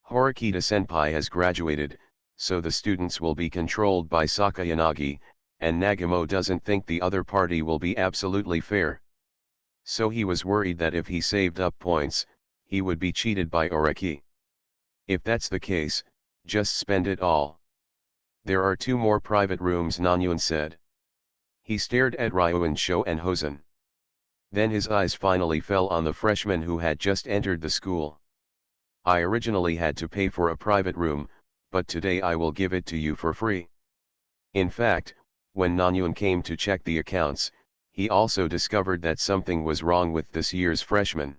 Horikita senpai has graduated, so the students will be controlled by Sakayanagi, and Nagamo doesn't think the other party will be absolutely fair. So he was worried that if he saved up points, he would be cheated by Oreki. If that's the case, just spend it all. There are 2 more private rooms, Nanyun said. He stared at Ryuan Sho and Hosen. Then his eyes finally fell on the freshman who had just entered the school. I originally had to pay for a private room, but today I will give it to you for free. In fact, when Nanyun came to check the accounts, he also discovered that something was wrong with this year's freshman.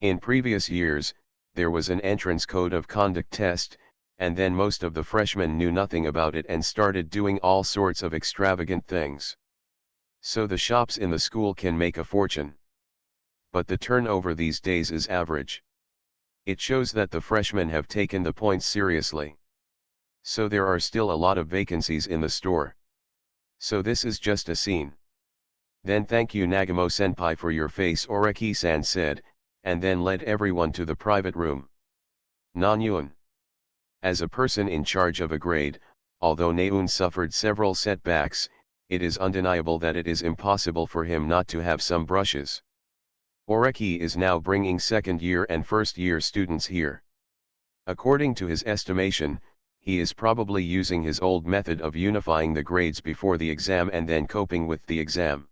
In previous years, there was an entrance code of conduct test, and then most of the freshmen knew nothing about it and started doing all sorts of extravagant things. So the shops in the school can make a fortune. But the turnover these days is average. It shows that the freshmen have taken the points seriously. So there are still a lot of vacancies in the store. So this is just a scene. Then thank you Nagamo senpai for your face, Oreki-san said, and then led everyone to the private room. Nanyun. As a person in charge of a grade, although Naun suffered several setbacks, it is undeniable that it is impossible for him not to have some brushes. Oreki is now bringing second-year and first-year students here. According to his estimation, he is probably using his old method of unifying the grades before the exam and then coping with the exam.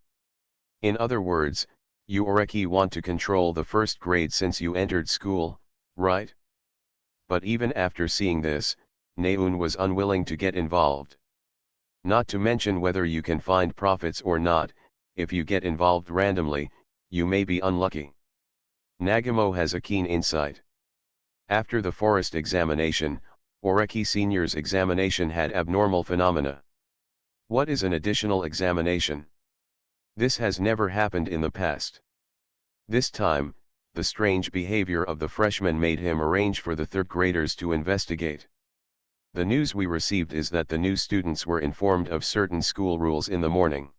In other words, you Oreki want to control the first grade since you entered school, right? But even after seeing this, Naun was unwilling to get involved. Not to mention whether you can find profits or not, if you get involved randomly, you may be unlucky. Nagamo has a keen insight. After the forest examination, Oreki Senior's examination had abnormal phenomena. What is an additional examination? This has never happened in the past. This time, the strange behavior of the freshman made him arrange for the third graders to investigate. The news we received is that the new students were informed of certain school rules in the morning.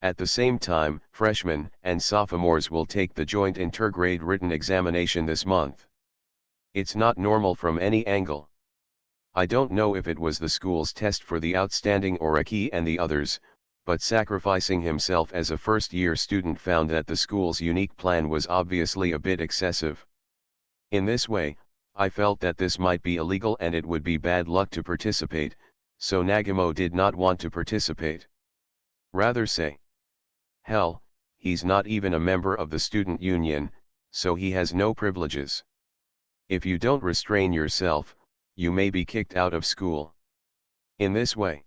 At the same time, freshmen and sophomores will take the joint intergrade written examination this month. It's not normal from any angle. I don't know if it was the school's test for the outstanding Oreki and the others, but sacrificing himself as a first-year student found that the school's unique plan was obviously a bit excessive. In this way, I felt that this might be illegal and it would be bad luck to participate, so Nagamo did not want to participate. Rather say, hell, he's not even a member of the student union, so he has no privileges. If you don't restrain yourself, you may be kicked out of school. In this way,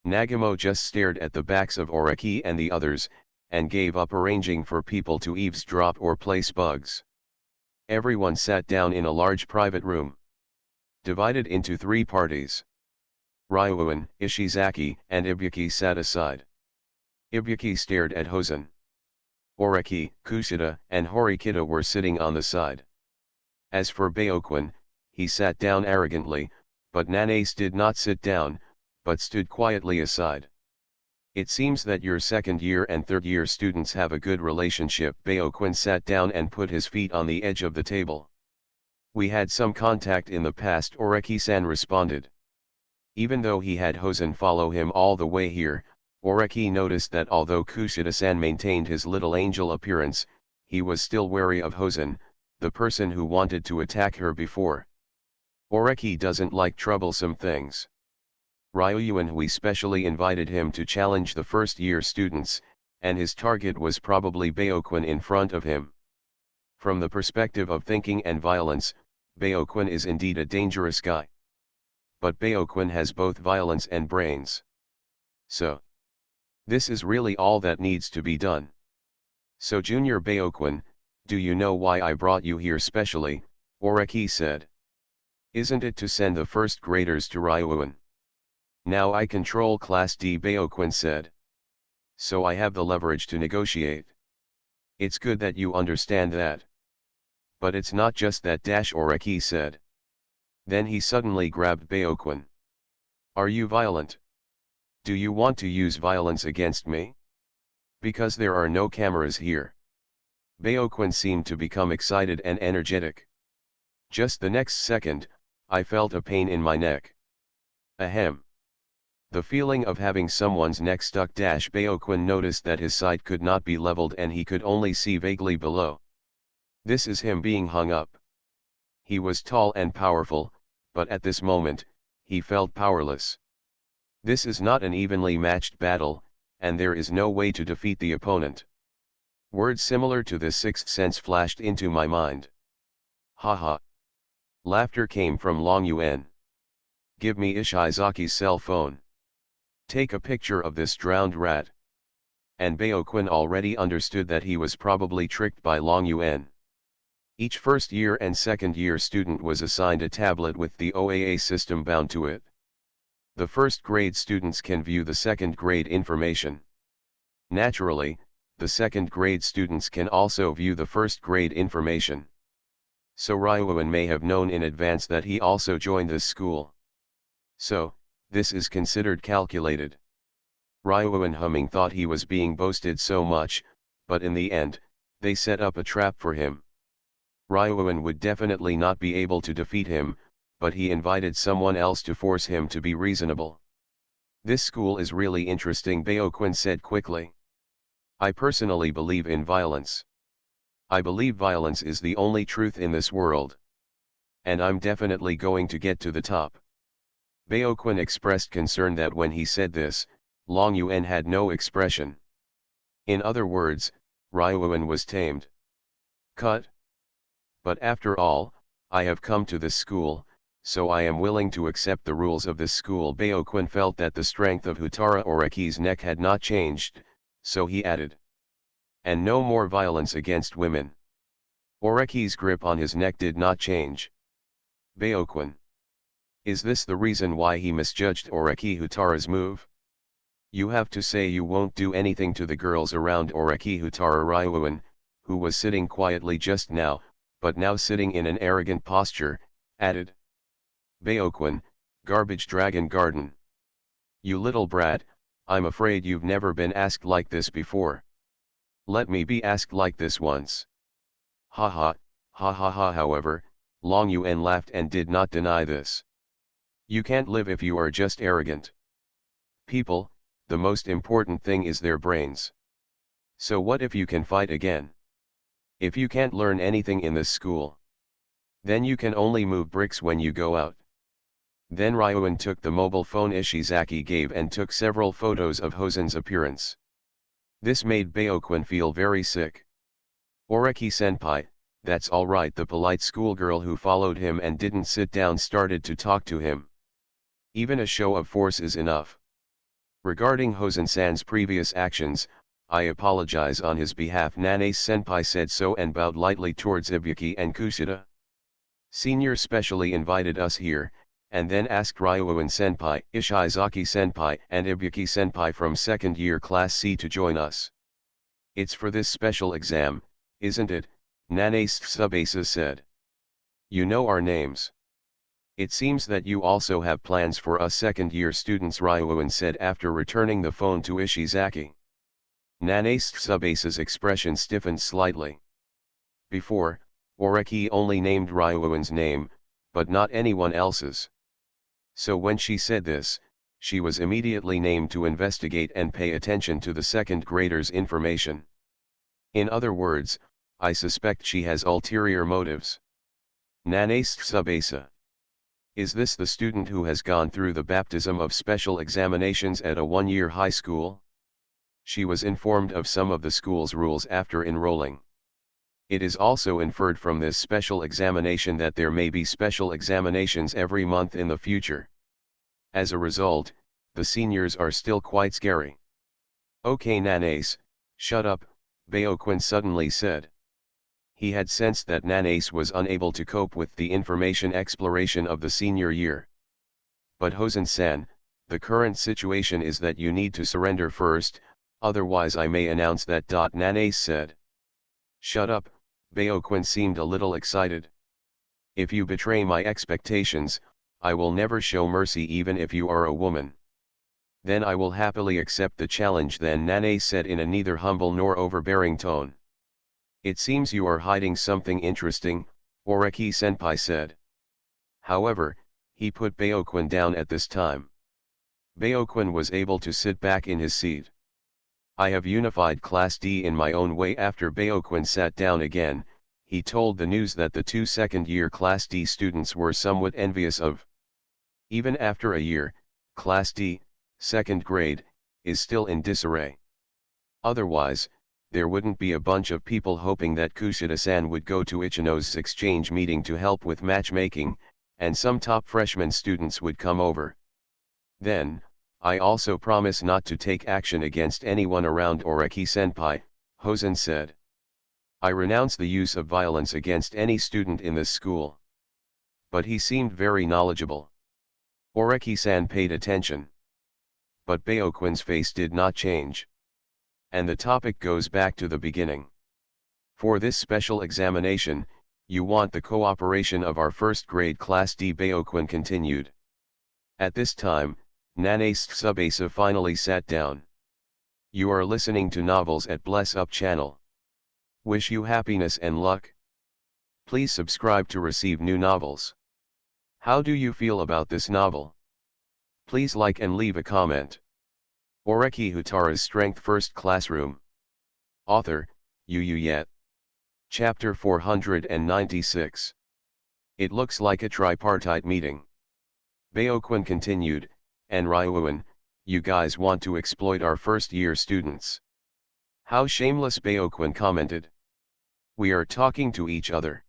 Nagamo just stared at the backs of Oreki and the others, and gave up arranging for people to eavesdrop or place bugs. Everyone sat down in a large private room, divided into 3 parties. Ryuan, Ishizaki, and Ibuki sat aside. Ibuki stared at Hosen. Oreki, Kushida, and Horikita were sitting on the side. As for Baoquin, he sat down arrogantly, but Nanace did not sit down, but stood quietly aside. It seems that your second-year and third-year students have a good relationship. Baoquin sat down and put his feet on the edge of the table. We had some contact in the past, Oreki-san responded. Even though he had Hosen follow him all the way here, Oreki noticed that although Kushida-san maintained his little angel appearance, he was still wary of Hosen, the person who wanted to attack her before. Oreki doesn't like troublesome things. Ryuan, we specially invited him to challenge the first-year students, and his target was probably Baoquin in front of him. From the perspective of thinking and violence, Baoquin is indeed a dangerous guy. But Baoquin has both violence and brains. So, this is really all that needs to be done. So Junior Baoquin, do you know why I brought you here specially? Oreki said. Isn't it to send the first graders to Ryuan? Now I control Class D, Baoquin said. So I have the leverage to negotiate. It's good that you understand that. But it's not just that, Oreki said. Then he suddenly grabbed Baoquin. Are you violent? Do you want to use violence against me? Because there are no cameras here. Baoquin seemed to become excited and energetic. Just the next second, I felt a pain in my neck. Ahem. The feeling of having someone's neck stuck. Baoquin noticed that his sight could not be leveled and he could only see vaguely below. This is him being hung up. He was tall and powerful, but at this moment, he felt powerless. This is not an evenly matched battle, and there is no way to defeat the opponent. Words similar to the sixth sense flashed into my mind. Haha. Laughter came from Long Yuan. Give me Ishizaki's cell phone. Take a picture of this drowned rat. And Baoquin already understood that he was probably tricked by Long Yuan. Each first-year and second-year student was assigned a tablet with the OAA system bound to it. The first-grade students can view the second-grade information. Naturally, the second-grade students can also view the first-grade information. So Ryuan may have known in advance that he also joined this school. So, this is considered calculated. Ryuan humming thought he was being boasted so much, but in the end, they set up a trap for him. Ryuan would definitely not be able to defeat him, but he invited someone else to force him to be reasonable. This school is really interesting, Baoquin said quickly. I personally believe in violence. I believe violence is the only truth in this world. And I'm definitely going to get to the top. Baoquin expressed concern that when he said this, Long Yuan had no expression. In other words, Ryuan was tamed. Cut. But after all, I have come to this school, so I am willing to accept the rules of this school. Baoquin felt that the strength of Houtarou Oreki's neck had not changed, so he added. And no more violence against women. Oreki's grip on his neck did not change. Baoquin. Is this the reason why he misjudged Oreki Houtarou's move? You have to say you won't do anything to the girls around Oreki Houtarou. Ryuan, who was sitting quietly just now, but now sitting in an arrogant posture, added. Baoquin, garbage dragon garden. You little brat, I'm afraid you've never been asked like this before. Let me be asked like this once. Ha ha, ha ha ha. However, Long Yuan laughed and did not deny this. You can't live if you are just arrogant. People, the most important thing is their brains. So what if you can fight again? If you can't learn anything in this school, then you can only move bricks when you go out. Then Ryuan took the mobile phone Ishizaki gave and took several photos of Hosen's appearance. This made Baoquin feel very sick. Oreki-senpai, that's alright. The polite schoolgirl who followed him and didn't sit down started to talk to him. Even a show of force is enough. Regarding Hosen-san's previous actions, I apologize on his behalf. Nanae-senpai said so and bowed lightly towards Ibuki and Kushida. Senior specially invited us here, and then asked Ryuin-senpai, Ishizaki-senpai and Ibuki-senpai from second year Class C to join us. It's for this special exam, isn't it? Nanae-Tsubasa said. You know our names. It seems that you also have plans for us second-year students, Ryuin said after returning the phone to Ishizaki. Nanae-Tsubasa's expression stiffened slightly. Before, Oreki only named Ryuin's name, but not anyone else's. So when she said this, she was immediately named to investigate and pay attention to the second grader's information. In other words, I suspect she has ulterior motives. Nanae-Tsubasa. Is this the student who has gone through the baptism of special examinations at a one-year high school? She was informed of some of the school's rules after enrolling. It is also inferred from this special examination that there may be special examinations every month in the future. As a result, the seniors are still quite scary. Okay Nanae, shut up, Baoquin suddenly said. He had sensed that Nanae was unable to cope with the information exploration of the senior year. But Hosen-san, the current situation is that you need to surrender first, otherwise I may announce that. Nanae said. Shut up, Baoquin seemed a little excited. If you betray my expectations, I will never show mercy even if you are a woman. Then I will happily accept the challenge then, Nanae said in a neither humble nor overbearing tone. It seems you are hiding something interesting, Oreki-senpai said. However, he put Baoquin down at this time. Baoquin was able to sit back in his seat. I have unified Class D in my own way. After Baoquin sat down again, he told the news that the two second-year Class D students were somewhat envious of. Even after a year, Class D, second grade, is still in disarray. Otherwise, there wouldn't be a bunch of people hoping that Kushida-san would go to Ichino's exchange meeting to help with matchmaking, and some top freshman students would come over. Then, I also promise not to take action against anyone around Oreki-senpai, Hosen said. I renounce the use of violence against any student in this school. But he seemed very knowledgeable. Oreki-san paid attention. But Baoquin's face did not change. And the topic goes back to the beginning. For this special examination, you want the cooperation of our first grade Class D, Baoquin continued. At this time, Nanae-Tsubasa finally sat down. You are listening to Novels at Bless Up channel. Wish you happiness and luck. Please subscribe to receive new novels. How do you feel about this novel? Please like and leave a comment. Oreki Houtarou's Strength First Classroom. Author, Yet. Chapter 496. It looks like a tripartite meeting. Baoquin continued, and Ryuin, you guys want to exploit our first-year students. How shameless, Baoquin commented. We are talking to each other.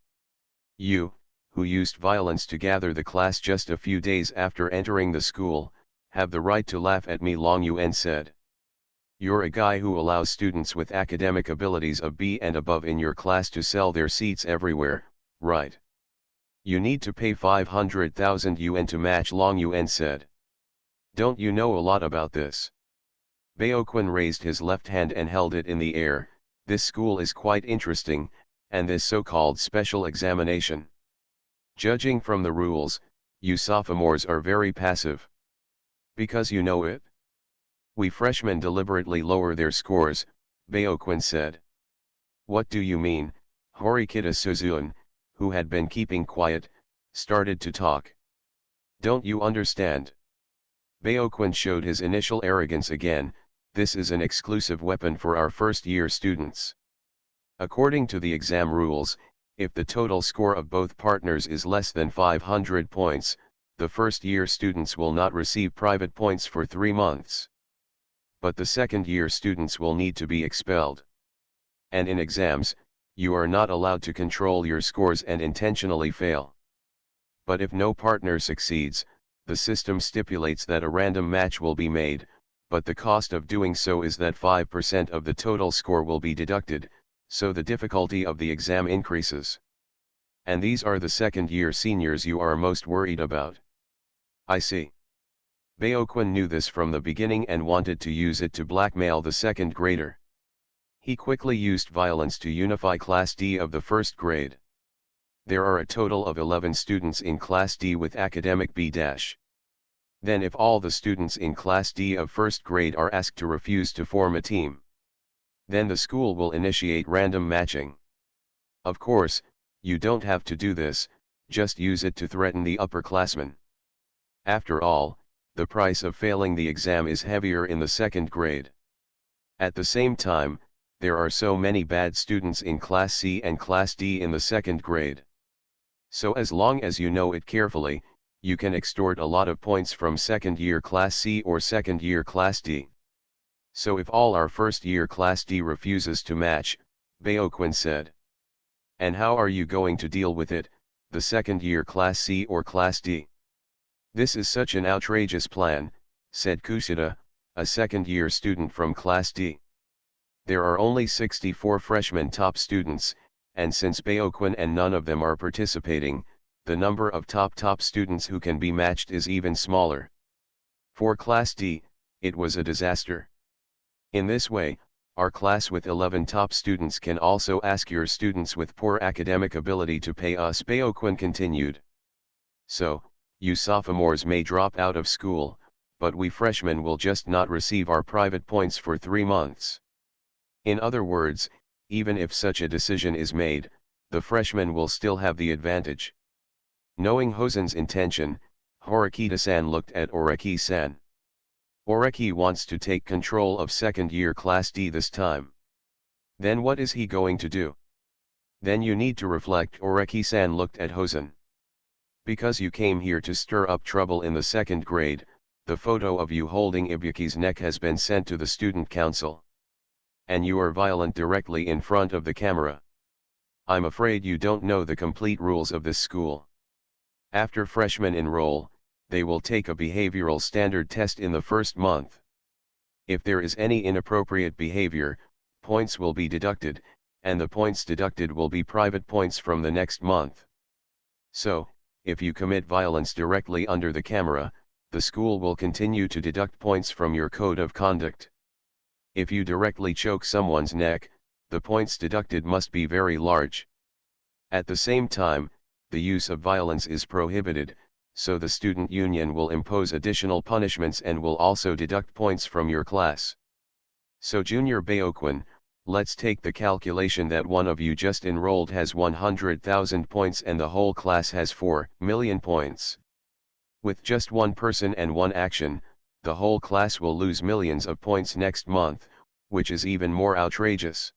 You, who used violence to gather the class just a few days after entering the school, have the right to laugh at me, Long Yuan said. You're a guy who allows students with academic abilities of B and above in your class to sell their seats everywhere, right? You need to pay 500,000 yuan to match, Long Yuan said. Don't you know a lot about this? Baoquin raised his left hand and held it in the air. This school is quite interesting, and this so-called special examination. Judging from the rules, you sophomores are very passive. Because you know it? We freshmen deliberately lower their scores, Baoquin said. What do you mean? Horikita Suzune, who had been keeping quiet, started to talk. Don't you understand? Baoquin showed his initial arrogance again. This is an exclusive weapon for our first-year students. According to the exam rules, if the total score of both partners is less than 500 points, the first-year students will not receive private points for 3 months. but the second-year students will need to be expelled. And in exams, you are not allowed to control your scores and intentionally fail. But if no partner succeeds, the system stipulates that a random match will be made, but the cost of doing so is that 5% of the total score will be deducted, so the difficulty of the exam increases. And these are the second-year seniors you are most worried about. I see. Baoquan knew this from the beginning and wanted to use it to blackmail the second grader. He quickly used violence to unify Class D of the first grade. There are a total of 11 students in Class D with academic B-. Then if all the students in Class D of first grade are asked to refuse to form a team, then the school will initiate random matching. Of course, you don't have to do this, just use it to threaten the upperclassmen. After all, the price of failing the exam is heavier in the second grade. At the same time, there are so many bad students in Class C and Class D in the second grade. So as long as you know it carefully, you can extort a lot of points from second-year Class C or second-year Class D. So if all our first-year Class D refuses to match, Baoquan said. And how are you going to deal with it, the second-year Class C or Class D? This is such an outrageous plan, said Kusida, a second-year student from Class D. There are only 64 freshman top students, and since Baoquan and none of them are participating, the number of top students who can be matched is even smaller. For Class D, it was a disaster. In this way, our class with 11 top students can also ask your students with poor academic ability to pay us, Baoquan continued. So, you sophomores may drop out of school, but we freshmen will just not receive our private points for 3 months. In other words, even if such a decision is made, the freshmen will still have the advantage. Knowing Hosen's intention, Horikita-san looked at Oreki-san. Oreki wants to take control of second-year Class D this time. Then what is he going to do? Then you need to reflect. Oreki-san looked at Hosen. Because you came here to stir up trouble in the second grade, the photo of you holding Ibuki's neck has been sent to the student council. And you are violent directly in front of the camera. I'm afraid you don't know the complete rules of this school. After freshmen enroll, they will take a behavioral standard test in the first month. If there is any inappropriate behavior, points will be deducted, and the points deducted will be private points from the next month. So, if you commit violence directly under the camera, the school will continue to deduct points from your code of conduct. If you directly choke someone's neck, the points deducted must be very large. At the same time, the use of violence is prohibited, so the student union will impose additional punishments and will also deduct points from your class. So Junior Baoquan, let's take the calculation that one of you just enrolled has 100,000 points and the whole class has 4 million points. With just one person and one action, the whole class will lose millions of points next month, which is even more outrageous.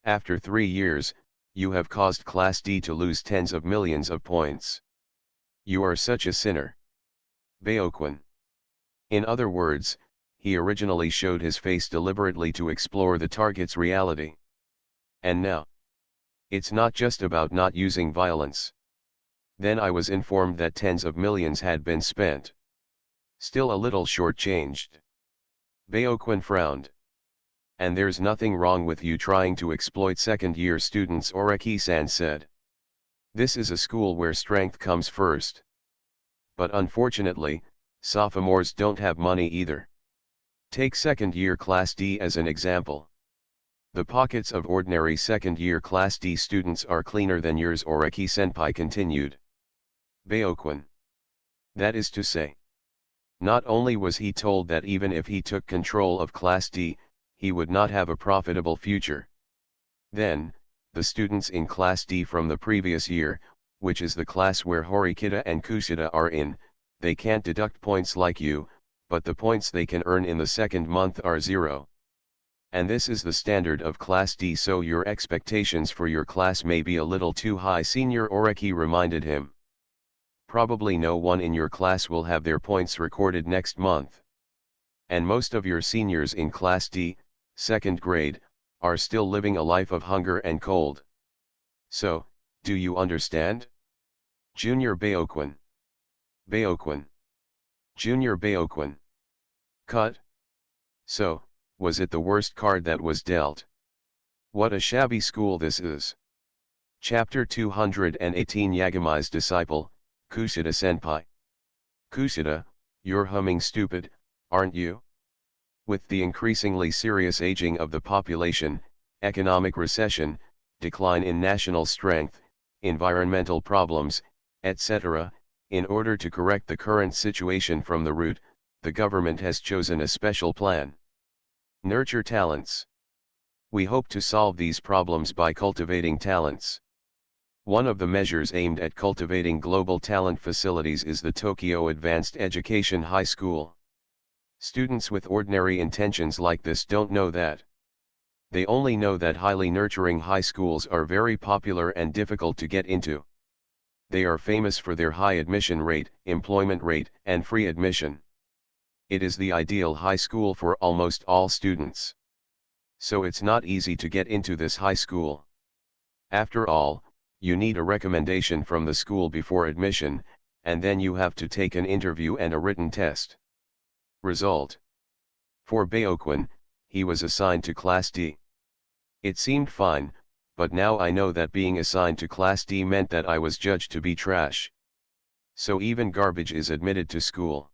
After 3 years, you have caused Class D to lose tens of millions of points. You are such a sinner. Baoquan. In other words, he originally showed his face deliberately to explore the target's reality. And now, it's not just about not using violence. Then I was informed that tens of millions had been spent. Still a little shortchanged. Baoquan frowned. And there's nothing wrong with you trying to exploit second-year students, Oreki-san said. This is a school where strength comes first. But unfortunately, sophomores don't have money either. Take second-year Class D as an example. The pockets of ordinary second-year Class D students are cleaner than yours, Oreki-senpai continued. Baoquan. That is to say. Not only was he told that even if he took control of Class D, he would not have a profitable future. Then, the students in Class D from the previous year, which is the class where Horikita and Kusida are in, they can't deduct points like you, but the points they can earn in the second month are 0. And this is the standard of Class D, so your expectations for your class may be a little too high, Senior Oreki reminded him. Probably no one in your class will have their points recorded next month. And most of your seniors in Class D, second grade, are still living a life of hunger and cold. So, do you understand? Junior Baoquan. Baoquan. Junior Baoquan. Cut. So, was it the worst card that was dealt? What a shabby school this is. Chapter 218 Yagami's disciple, Kushida Senpai. Kushida, you're humming stupid, aren't you? With the increasingly serious aging of the population, economic recession, decline in national strength, environmental problems, etc., in order to correct the current situation from the root, the government has chosen a special plan. Nurture talents. We hope to solve these problems by cultivating talents. One of the measures aimed at cultivating global talent facilities is the Tokyo Advanced Education High School. Students with ordinary intentions like this don't know that. They only know that highly nurturing high schools are very popular and difficult to get into. They are famous for their high admission rate, employment rate, and free admission. It is the ideal high school for almost all students. So it's not easy to get into this high school. After all, you need a recommendation from the school before admission, and then you have to take an interview and a written test. Result. For Baoquan, he was assigned to Class D. It seemed fine, but now I know that being assigned to Class D meant that I was judged to be trash. So even garbage is admitted to school.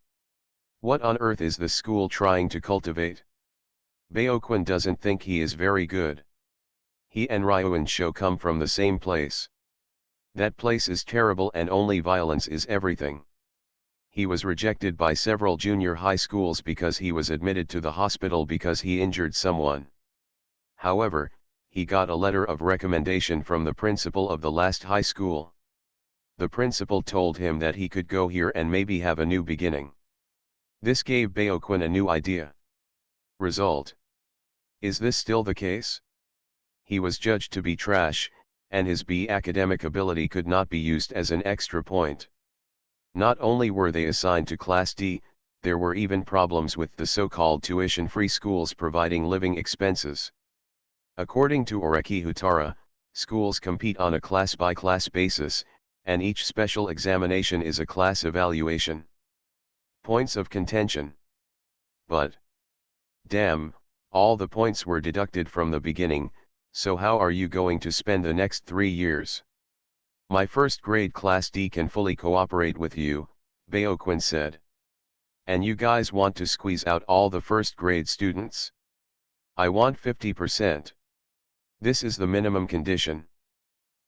What on earth is the school trying to cultivate? Baoquan doesn't think he is very good. He and Ryuan Sho come from the same place. That place is terrible and only violence is everything. He was rejected by several junior high schools because he was admitted to the hospital because he injured someone. However, he got a letter of recommendation from the principal of the last high school. The principal told him that he could go here and maybe have a new beginning. This gave Baoquan a new idea. Result. Is this still the case? He was judged to be trash, and his B academic ability could not be used as an extra point. Not only were they assigned to Class D, there were even problems with the so-called tuition-free schools providing living expenses. According to Oreki Houtarou, schools compete on a class-by-class basis, and each special examination is a class evaluation. Points of contention. But, damn, all the points were deducted from the beginning, so how are you going to spend the next 3 years? My first grade Class D can fully cooperate with you, Baoquan said. And you guys want to squeeze out all the first grade students? I want 50%. This is the minimum condition.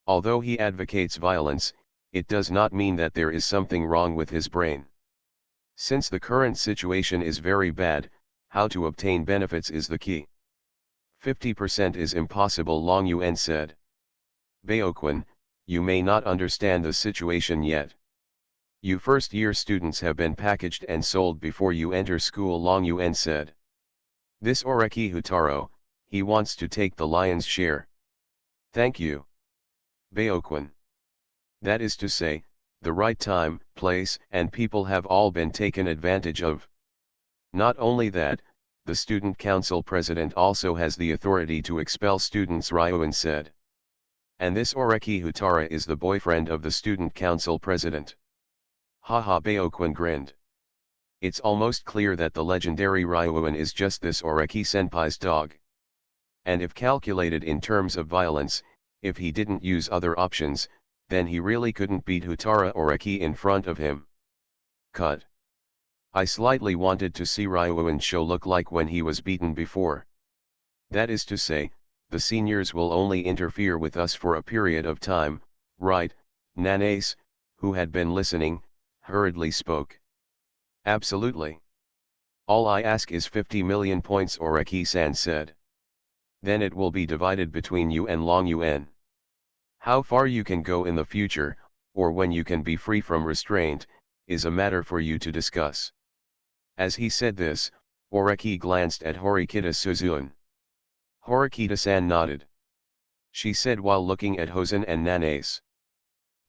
Although he advocates violence, it does not mean that there is something wrong with his brain. Since the current situation is very bad, how to obtain benefits is the key. 50% is impossible, Long Yuan said. Baoquan, you may not understand the situation yet. You first-year students have been packaged and sold before you enter school, Long Yuan said. This Oreki Houtarou, he wants to take the lion's share. Thank you. Baoquan. That is to say, the right time, place, and people have all been taken advantage of. Not only that, the student council president also has the authority to expel students, Ryuan said. And this Oreki Houtarou is the boyfriend of the student council president. Haha, Baoquan grinned. It's almost clear that the legendary Ryuan is just this Oreki senpai's dog. And if calculated in terms of violence, if he didn't use other options, then he really couldn't beat Houtarou Oreki in front of him. Cut. I slightly wanted to see Ryuan Sho look like when he was beaten before. That is to say, the seniors will only interfere with us for a period of time, right? Nanace, who had been listening, hurriedly spoke. Absolutely. All I ask is 50 million points, Oreki-san said. Then it will be divided between you and Long Yuan. How far you can go in the future, or when you can be free from restraint, is a matter for you to discuss. As he said this, Oreki glanced at Horikita Suzune. Horikita-san nodded. She said while looking at Hosen and Nanace.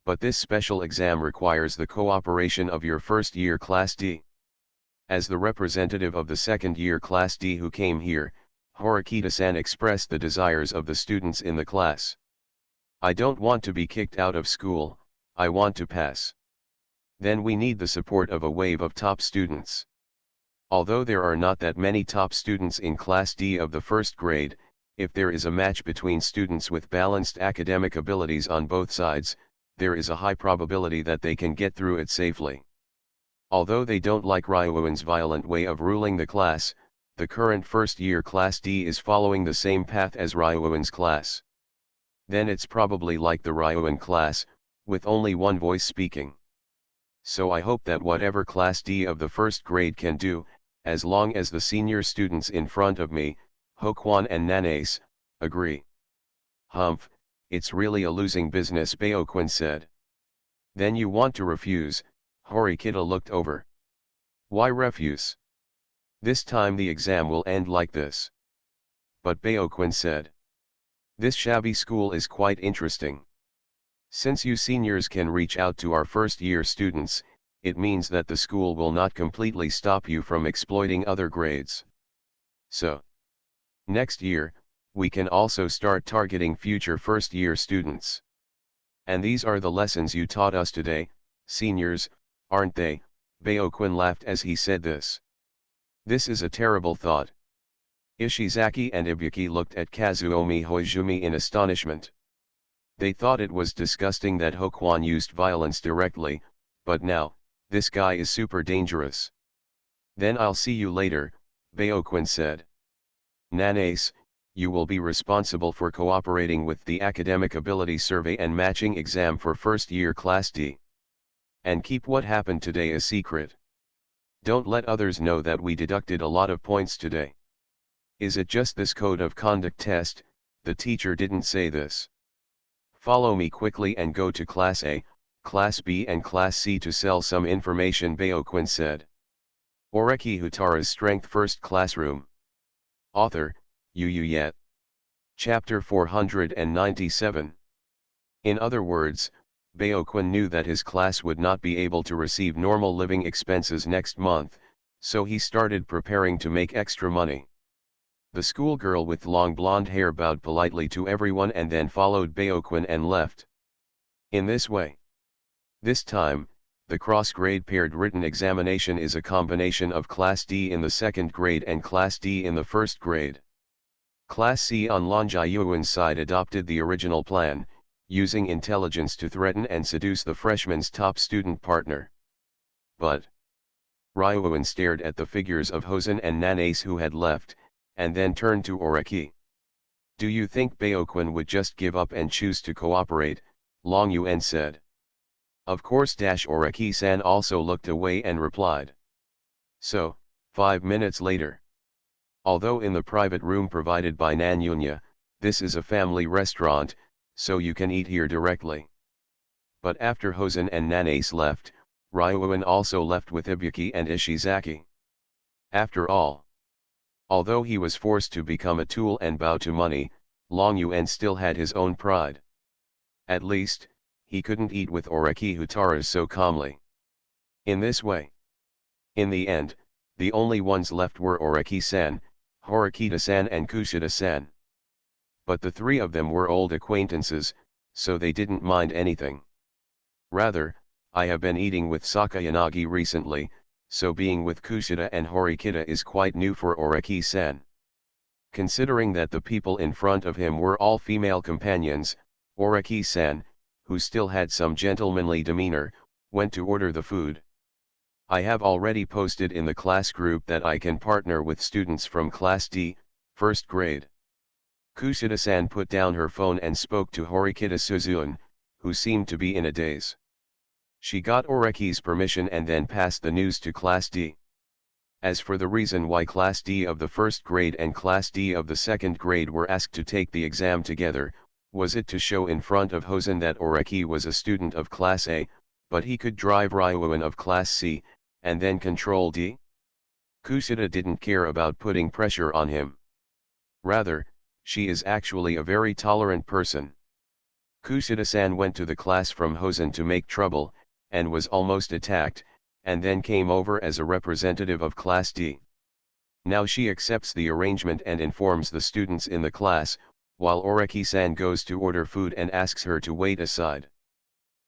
But this special exam requires the cooperation of your first-year Class D. As the representative of the second year Class D who came here, Horikita-san expressed the desires of the students in the class. I don't want to be kicked out of school, I want to pass. Then we need the support of a wave of top students. Although there are not that many top students in Class D of the first grade, if there is a match between students with balanced academic abilities on both sides, there is a high probability that they can get through it safely. Although they don't like Ryuan's violent way of ruling the class, the current first year Class D is following the same path as Ryuan's class. Then it's probably like the Ryuan class, with only one voice speaking. So I hope that whatever Class D of the first grade can do, as long as the senior students in front of me, Hokwon and Nanace, agree. Humph, it's really a losing business, Baoquin said. Then you want to refuse? Horikita looked over. Why refuse? This time the exam will end like this. But Baoquin said. This shabby school is quite interesting. Since you seniors can reach out to our first year students, it means that the school will not completely stop you from exploiting other grades. So, next year, we can also start targeting future first year students. And these are the lessons you taught us today, seniors, aren't they? Baoquin laughed as he said this. This is a terrible thought. Ishizaki and Ibuki looked at Kazuomi Hoizumi in astonishment. They thought it was disgusting that Hokwon used violence directly, but now, this guy is super dangerous. Then I'll see you later, Baoquin said. Nanace, you will be responsible for cooperating with the Academic Ability Survey and matching exam for first year Class D. And keep what happened today a secret. Don't let others know that we deducted a lot of points today. Is it just this code of conduct test? The teacher didn't say this. Follow me quickly and go to Class A, Class B and Class C to sell some information, Baoquin said. Oreki Houtarou's Strength First Classroom. Author, Yu Yet. Chapter 497. In other words, Baoquin knew that his class would not be able to receive normal living expenses next month, so he started preparing to make extra money. The schoolgirl with long blonde hair bowed politely to everyone and then followed Baoquin and left. In this way. This time, the cross-grade paired written examination is a combination of Class D in the second grade and Class D in the first grade. Class C on Longjayuan's side adopted the original plan, using intelligence to threaten and seduce the freshman's top student partner. But Ryuan stared at the figures of Hosen and Nanace who had left, and then turned to Oreki. Do you think Baoquin would just give up and choose to cooperate? Long Yuan said. Of course. Oreki-san also looked away and replied. So, 5 minutes later. Although in the private room provided by Nanyunya, this is a family restaurant, so you can eat here directly. But after Hosen and Nanace left, Ryuan also left with Ibuki and Ishizaki. After all, although he was forced to become a tool and bow to money, Long Yuan still had his own pride. At least, he couldn't eat with Oreki Houtarou's so calmly. In this way. In the end, the only ones left were Oreki-san, Horikita-san and Kushida-san. But the three of them were old acquaintances, so they didn't mind anything. Rather, I have been eating with Sakayanagi recently, so being with Kushida and Horikita is quite new for Oreki-san. Considering that the people in front of him were all female companions, Oreki-san, who still had some gentlemanly demeanor, went to order the food. I have already posted in the class group that I can partner with students from Class D, first grade. Kushida-san put down her phone and spoke to Horikita Suzune, who seemed to be in a daze. She got Oreki's permission and then passed the news to Class D. As for the reason why Class D of the first grade and Class D of the second grade were asked to take the exam together, was it to show in front of Hosen that Oreki was a student of Class A, but he could drive Ryuan of Class C, and then control D? Kushida didn't care about putting pressure on him. Rather, she is actually a very tolerant person. Kushida-san went to the class from Hosen to make trouble, and was almost attacked, and then came over as a representative of Class D. Now she accepts the arrangement and informs the students in the class, while Oreki-san goes to order food and asks her to wait aside.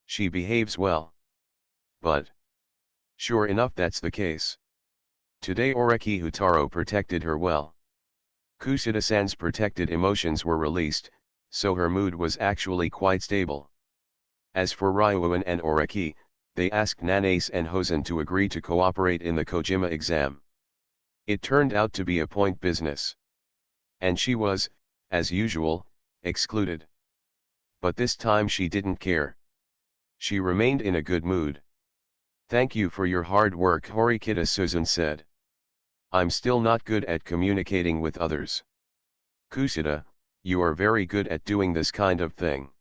She behaves well. But sure enough, that's the case. Today Oreki Houtarou protected her well. Kusuda-san's protected emotions were released, so her mood was actually quite stable. As for Ryuan and Oreki, they asked Nanace and Hosen to agree to cooperate in the Kojima exam. It turned out to be a point business. And she was, as usual, excluded. But this time she didn't care. She remained in a good mood. "Thank you for your hard work," Horikita Suzun said. "I'm still not good at communicating with others." "Kusuda, you are very good at doing this kind of thing."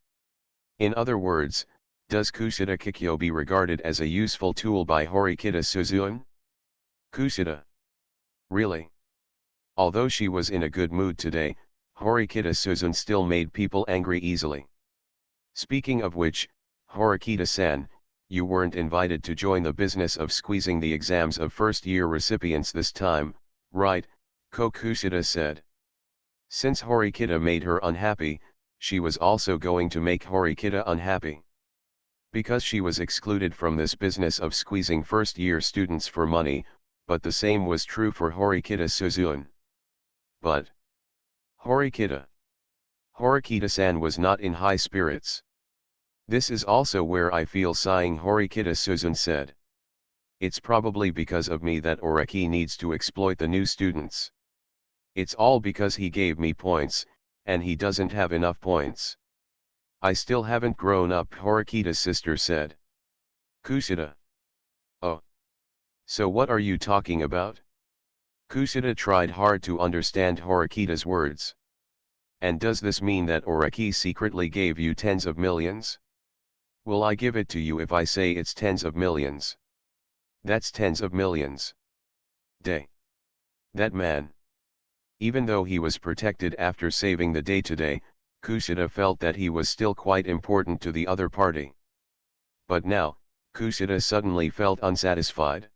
In other words, does Kusuda Kikyo be regarded as a useful tool by Horikita Suzun? Kusuda. Really? Although she was in a good mood today, Horikita Suzun still made people angry easily. Speaking of which, Horikita-san, you weren't invited to join the business of squeezing the exams of first-year recipients this time, right? Kusuda said. Since Horikita made her unhappy, she was also going to make Horikita unhappy. Because she was excluded from this business of squeezing first-year students for money, but the same was true for Horikita Suzun. But Horikita-san was not in high spirits. "This is also where I feel sighing," Horikita Suzun said. "It's probably because of me that Oreki needs to exploit the new students. It's all because he gave me points, and he doesn't have enough points. I still haven't grown up," Horikita's sister said. Kusuda. "Oh. So what are you talking about?" Kusuda tried hard to understand Horikita's words. "And does this mean that Oreki secretly gave you tens of millions? Will I give it to you if I say it's tens of millions? That's tens of millions. Day. That man." Even though he was protected after saving the day today, Kusuda felt that he was still quite important to the other party. But now, Kusuda suddenly felt unsatisfied.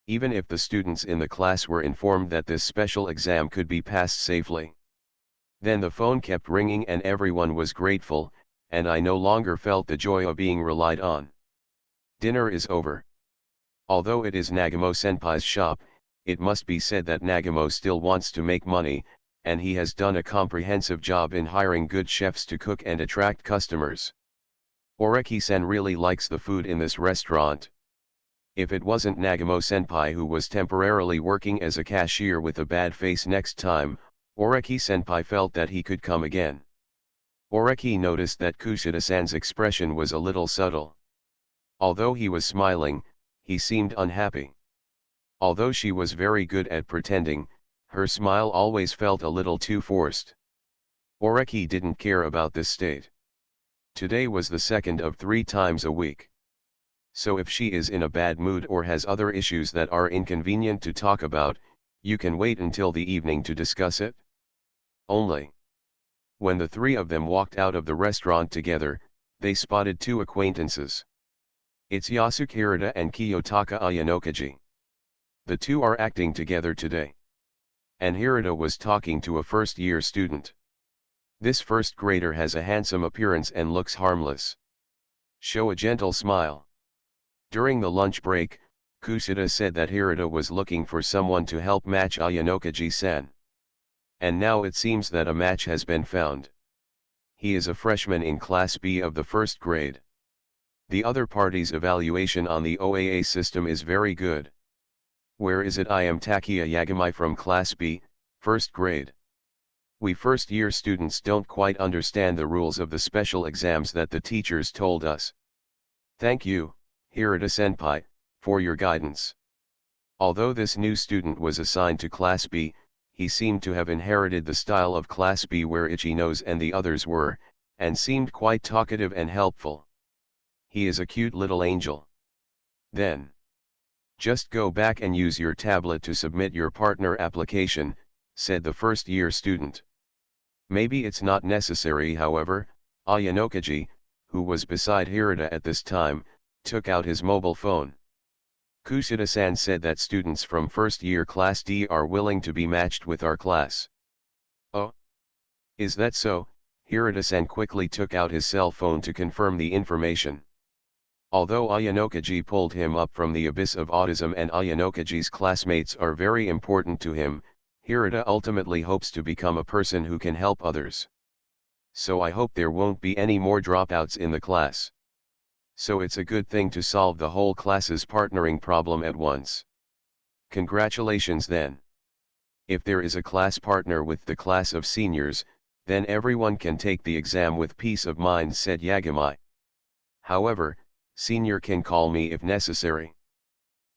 Even if the students in the class were informed that this special exam could be passed safely. Then the phone kept ringing and everyone was grateful, and I no longer felt the joy of being relied on. Dinner is over. Although it is Nagamo-senpai's shop, it must be said that Nagamo still wants to make money, and he has done a comprehensive job in hiring good chefs to cook and attract customers. Oreki-san really likes the food in this restaurant. If it wasn't Nagamo-senpai who was temporarily working as a cashier with a bad face next time, Oreki-senpai felt that he could come again. Oreki noticed that Kusuda-san's expression was a little subtle. Although he was smiling, he seemed unhappy. Although she was very good at pretending, her smile always felt a little too forced. Oreki didn't care about this state. Today was the second of 3 times a week. So if she is in a bad mood or has other issues that are inconvenient to talk about, you can wait until the evening to discuss it. Only. When the 3 of them walked out of the restaurant together, they spotted 2 acquaintances. It's Yasuke Hirata and Kiyotaka Ayanokaji. The 2 are acting together today. And Hirata was talking to a first-year student. This first grader has a handsome appearance and looks harmless. Show a gentle smile. During the lunch break, Kusuda said that Hirata was looking for someone to help match Ayanokaji-san. And now it seems that a match has been found. He is a freshman in Class B of the first grade. The other party's evaluation on the OAA system is very good. Where is it? I am Takiya Yagami from Class B, first grade. We first-year students don't quite understand the rules of the special exams that the teachers told us. Thank you, Hirata-senpai, for your guidance. Although this new student was assigned to Class B, he seemed to have inherited the style of Class B where Ichinos and the others were, and seemed quite talkative and helpful. He is a cute little angel. Then. Just go back and use your tablet to submit your partner application, said the first-year student. Maybe it's not necessary. However, Ayanokaji, who was beside Hirata at this time, took out his mobile phone. Kushida-san said that students from first year Class D are willing to be matched with our class. Oh? Is that so? Hirata-san quickly took out his cell phone to confirm the information. Although Ayanokaji pulled him up from the abyss of autism and Ayanokaji's classmates are very important to him, Hirata ultimately hopes to become a person who can help others. So I hope there won't be any more dropouts in the class. So it's a good thing to solve the whole class's partnering problem at once. Congratulations then. If there is a class partner with the class of seniors, then everyone can take the exam with peace of mind, said Yagami. However, senior can call me if necessary.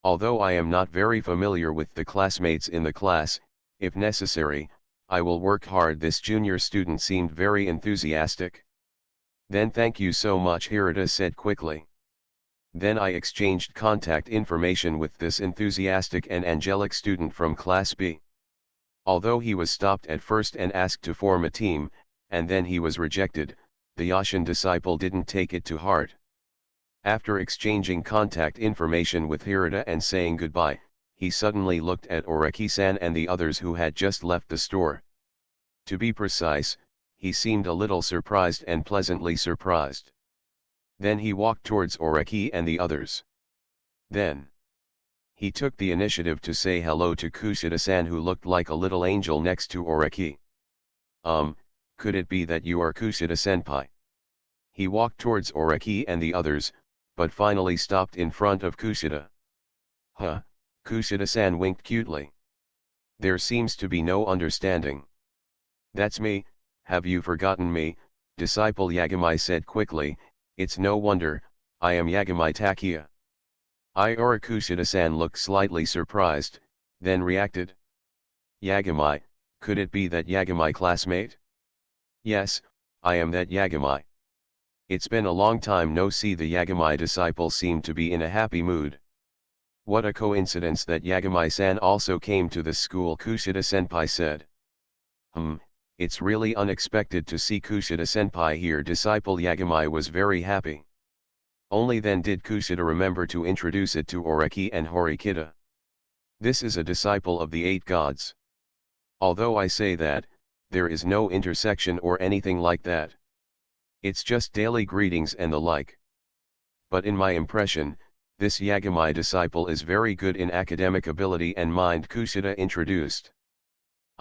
Although I am not very familiar with the classmates in the class, if necessary, I will work hard. This junior student seemed very enthusiastic. Then thank you so much, Hirata said quickly. Then I exchanged contact information with this enthusiastic and angelic student from Class B. Although he was stopped at first and asked to form a team, and then he was rejected, the Yashin disciple didn't take it to heart. After exchanging contact information with Hirata and saying goodbye, he suddenly looked at Oreki-san and the others who had just left the store. To be precise, he seemed a little surprised and pleasantly surprised. Then he walked towards Oreki and the others. Then he took the initiative to say hello to Kushida-san, who looked like a little angel next to Oreki. Could it be that you are Kushida-senpai? He walked towards Oreki and the others, but finally stopped in front of Kushida. Huh, Kushida-san winked cutely. There seems to be no understanding. That's me, have you forgotten me? Disciple Yagami said quickly. It's no wonder, I am Yagami Takia. Iora. Kushida-san looked slightly surprised, then reacted. Yagami, could it be that Yagami classmate? Yes, I am that Yagami. It's been a long time no see. The Yagami disciple seemed to be in a happy mood. What a coincidence that Yagami-san also came to the school, Kushida-senpai said. It's really unexpected to see Kushida-senpai here. Disciple Yagami was very happy. Only then did Kushida remember to introduce it to Oreki and Horikita. This is a disciple of the 8 gods. Although I say that, there is no intersection or anything like that. It's just daily greetings and the like. But in my impression, this Yagami disciple is very good in academic ability and mind, Kushida introduced.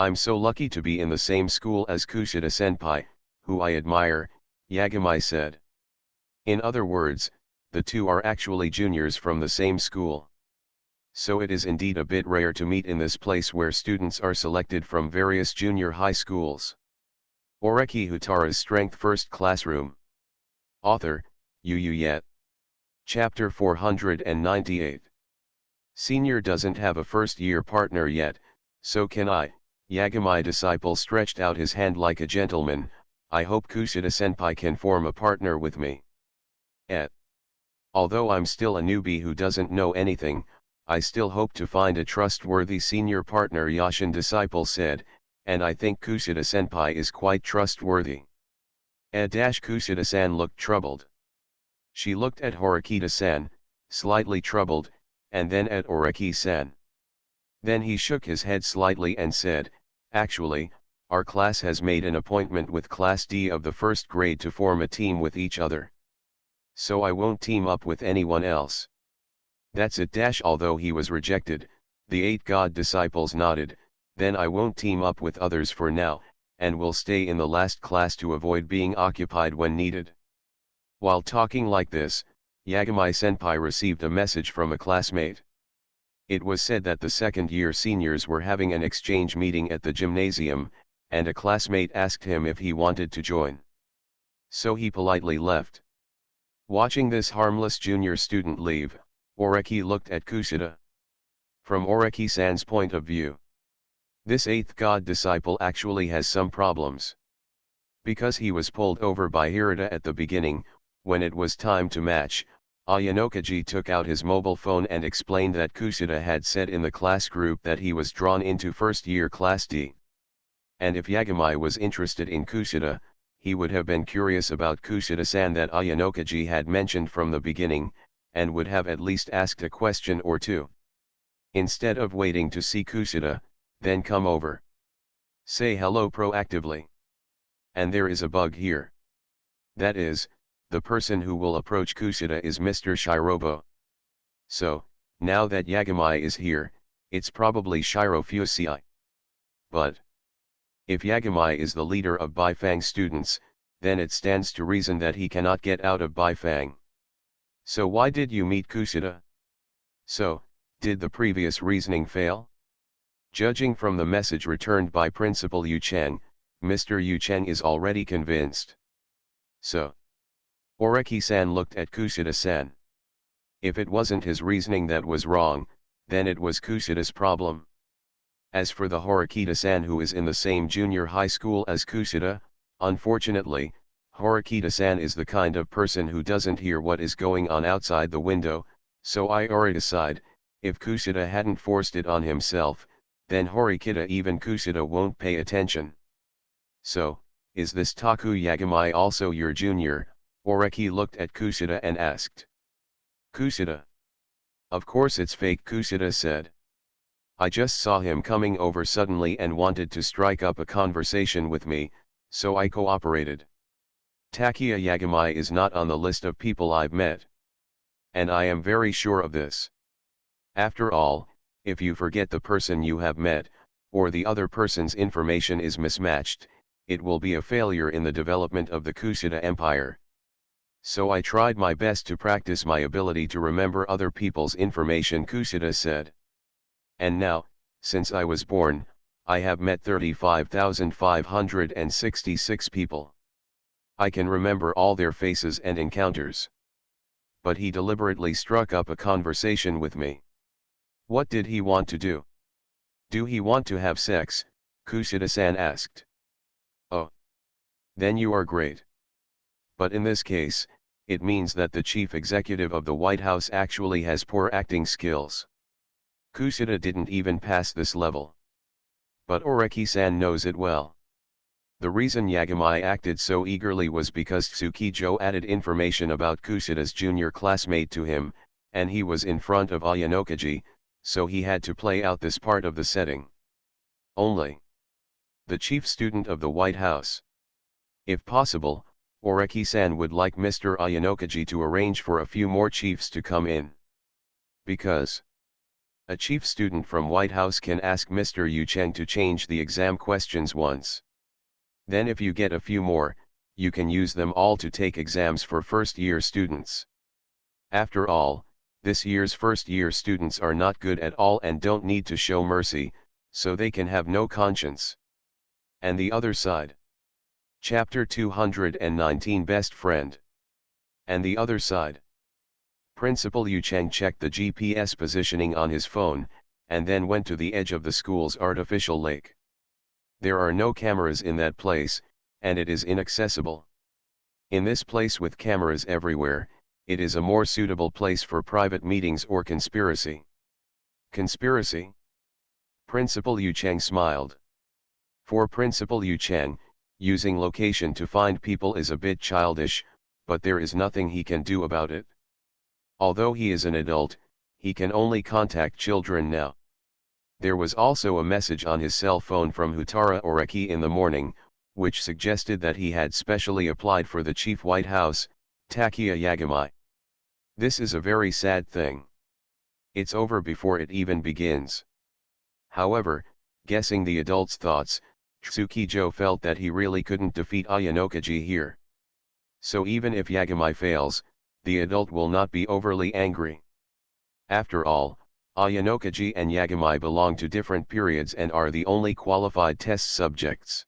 I'm so lucky to be in the same school as Kushida-senpai, who I admire, Yagami said. In other words, the two are actually juniors from the same school. So it is indeed a bit rare to meet in this place where students are selected from various junior high schools. Oreki Houtarou's Strength First Classroom. Author, Yu Yet. Chapter 498. Senior doesn't have a first-year partner yet, so can I. Yagami disciple stretched out his hand like a gentleman. I hope Kushida-senpai can form a partner with me. Although I'm still a newbie who doesn't know anything, I still hope to find a trustworthy senior partner, Yashin disciple said, and I think Kushida-senpai is quite trustworthy. Kushida-san looked troubled. She looked at Horikita-san, slightly troubled, and then at Oreki-san. Then he shook his head slightly and said, actually, our class has made an appointment with Class D of the first grade to form a team with each other. So I won't team up with anyone else. That's it. Although he was rejected, the 8 god disciples nodded. Then I won't team up with others for now, and will stay in the last class to avoid being occupied when needed. While talking like this, Yagami-senpai received a message from a classmate. It was said that the second-year seniors were having an exchange meeting at the gymnasium, and a classmate asked him if he wanted to join. So he politely left. Watching this harmless junior student leave, Oreki looked at Kushida. From Oreki-san's point of view, this 8th god disciple actually has some problems. Because he was pulled over by Hirata at the beginning, when it was time to match, Ayanokaji took out his mobile phone and explained that Kushida had said in the class group that he was drawn into first-year Class D. And if Yagami was interested in Kushida, he would have been curious about Kushida-san that Ayanokaji had mentioned from the beginning, and would have at least asked a question or two. Instead of waiting to see Kushida, then come over. Say hello proactively. And there is a bug here. That is, the person who will approach Kushida is Mr. Shirobo. So, now that Yagami is here, it's probably Shiro Fusei. But if Yagami is the leader of Baifang students, then it stands to reason that he cannot get out of Baifang. So why did you meet Kushida? So, did the previous reasoning fail? Judging from the message returned by Principal Yu Cheng, Mr. Yu Cheng is already convinced. So, Oreki-san looked at Kushida-san. If it wasn't his reasoning that was wrong, then it was Kushida's problem. As for the Horikita-san who is in the same junior high school as Kushida, unfortunately, Horikita-san is the kind of person who doesn't hear what is going on outside the window, so I already decide, if Kushida hadn't forced it on himself, then Horikita even Kushida won't pay attention. So, is this Taku Yagami also your junior? Oreki looked at Kushida and asked. Kushida. Of course it's fake, Kushida said. I just saw him coming over suddenly and wanted to strike up a conversation with me, so I cooperated. Takuya Yagami is not on the list of people I've met. And I am very sure of this. After all, if you forget the person you have met, or the other person's information is mismatched, it will be a failure in the development of the Kushida Empire. So I tried my best to practice my ability to remember other people's information, Kushida said. And now, since I was born, I have met 35,566 people. I can remember all their faces and encounters. But he deliberately struck up a conversation with me. What did he want to do? Do he want to have sex? Kushida-san asked. Oh. Then you are great. But in this case, it means that the chief executive of the White House actually has poor acting skills. Kushida didn't even pass this level. But Oreki-san knows it well. The reason Yagami acted so eagerly was because Tsukijo added information about Kushida's junior classmate to him, and he was in front of Ayanokaji, so he had to play out this part of the setting. Only the chief student of the White House. If possible, Oreki-san would like Mr. Ayanokaji to arrange for a few more chiefs to come in. Because a chief student from White House can ask Mr. Yu Cheng to change the exam questions once. Then if you get a few more, you can use them all to take exams for first-year students. After all, this year's first-year students are not good at all and don't need to show mercy, so they can have no conscience. And the other side. Chapter 219 Best Friend. And the other side. Principal Yu Cheng checked the GPS positioning on his phone, and then went to the edge of the school's artificial lake. There are no cameras in that place, and it is inaccessible. In this place with cameras everywhere, it is a more suitable place for private meetings or conspiracy. Conspiracy? Principal Yu Cheng smiled. For Principal Yu Cheng, using location to find people is a bit childish, but there is nothing he can do about it. Although he is an adult, he can only contact children now. There was also a message on his cell phone from Houtarou Oreki in the morning, which suggested that he had specially applied for the chief White House, Takuya Yagami. This is a very sad thing. It's over before it even begins. However, guessing the adult's thoughts, Tsukijo felt that he really couldn't defeat Ayanokaji here. So even if Yagami fails, the adult will not be overly angry. After all, Ayanokaji and Yagami belong to different periods and are the only qualified test subjects.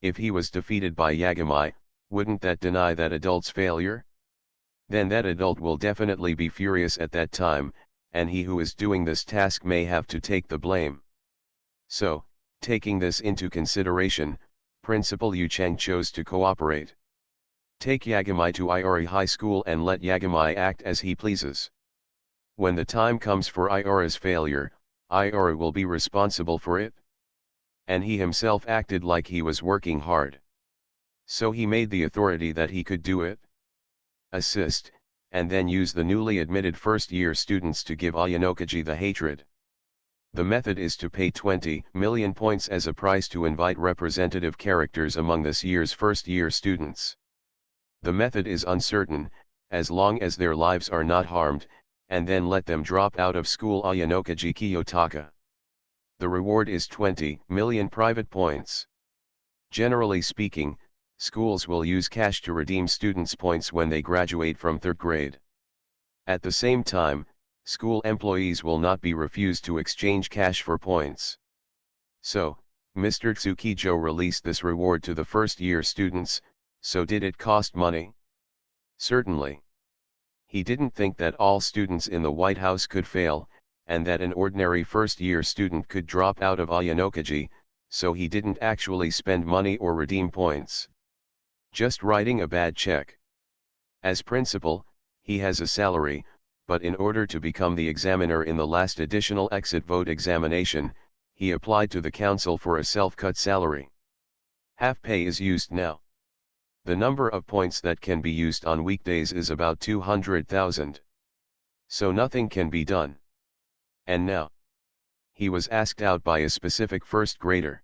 If he was defeated by Yagami, wouldn't that deny that adult's failure? Then that adult will definitely be furious at that time, and he who is doing this task may have to take the blame. So, taking this into consideration, Principal Yu Cheng chose to cooperate. Take Yagami to Iori High School and let Yagami act as he pleases. When the time comes for Iori's failure, Iori will be responsible for it. And he himself acted like he was working hard. So he made the authority that he could do it. Assist, and then use the newly admitted first-year students to give Ayanokaji the hatred. The method is to pay 20 million points as a price to invite representative characters among this year's first-year students. The method is uncertain, as long as their lives are not harmed, and then let them drop out of school Ayanokaji Kiyotaka. The reward is 20 million private points. Generally speaking, schools will use cash to redeem students' points when they graduate from 3rd grade. At the same time, school employees will not be refused to exchange cash for points. So, Mr. Tsukijo released this reward to the first-year students. So did it cost money? Certainly. He didn't think that all students in the White House could fail, and that an ordinary first-year student could drop out of Ayanokaji, so he didn't actually spend money or redeem points. Just writing a bad check. As principal, he has a salary, but in order to become the examiner in the last additional exit vote examination, he applied to the council for a self-cut salary. Half pay is used now. The number of points that can be used on weekdays is about 200,000. So nothing can be done. And now, he was asked out by a specific first grader.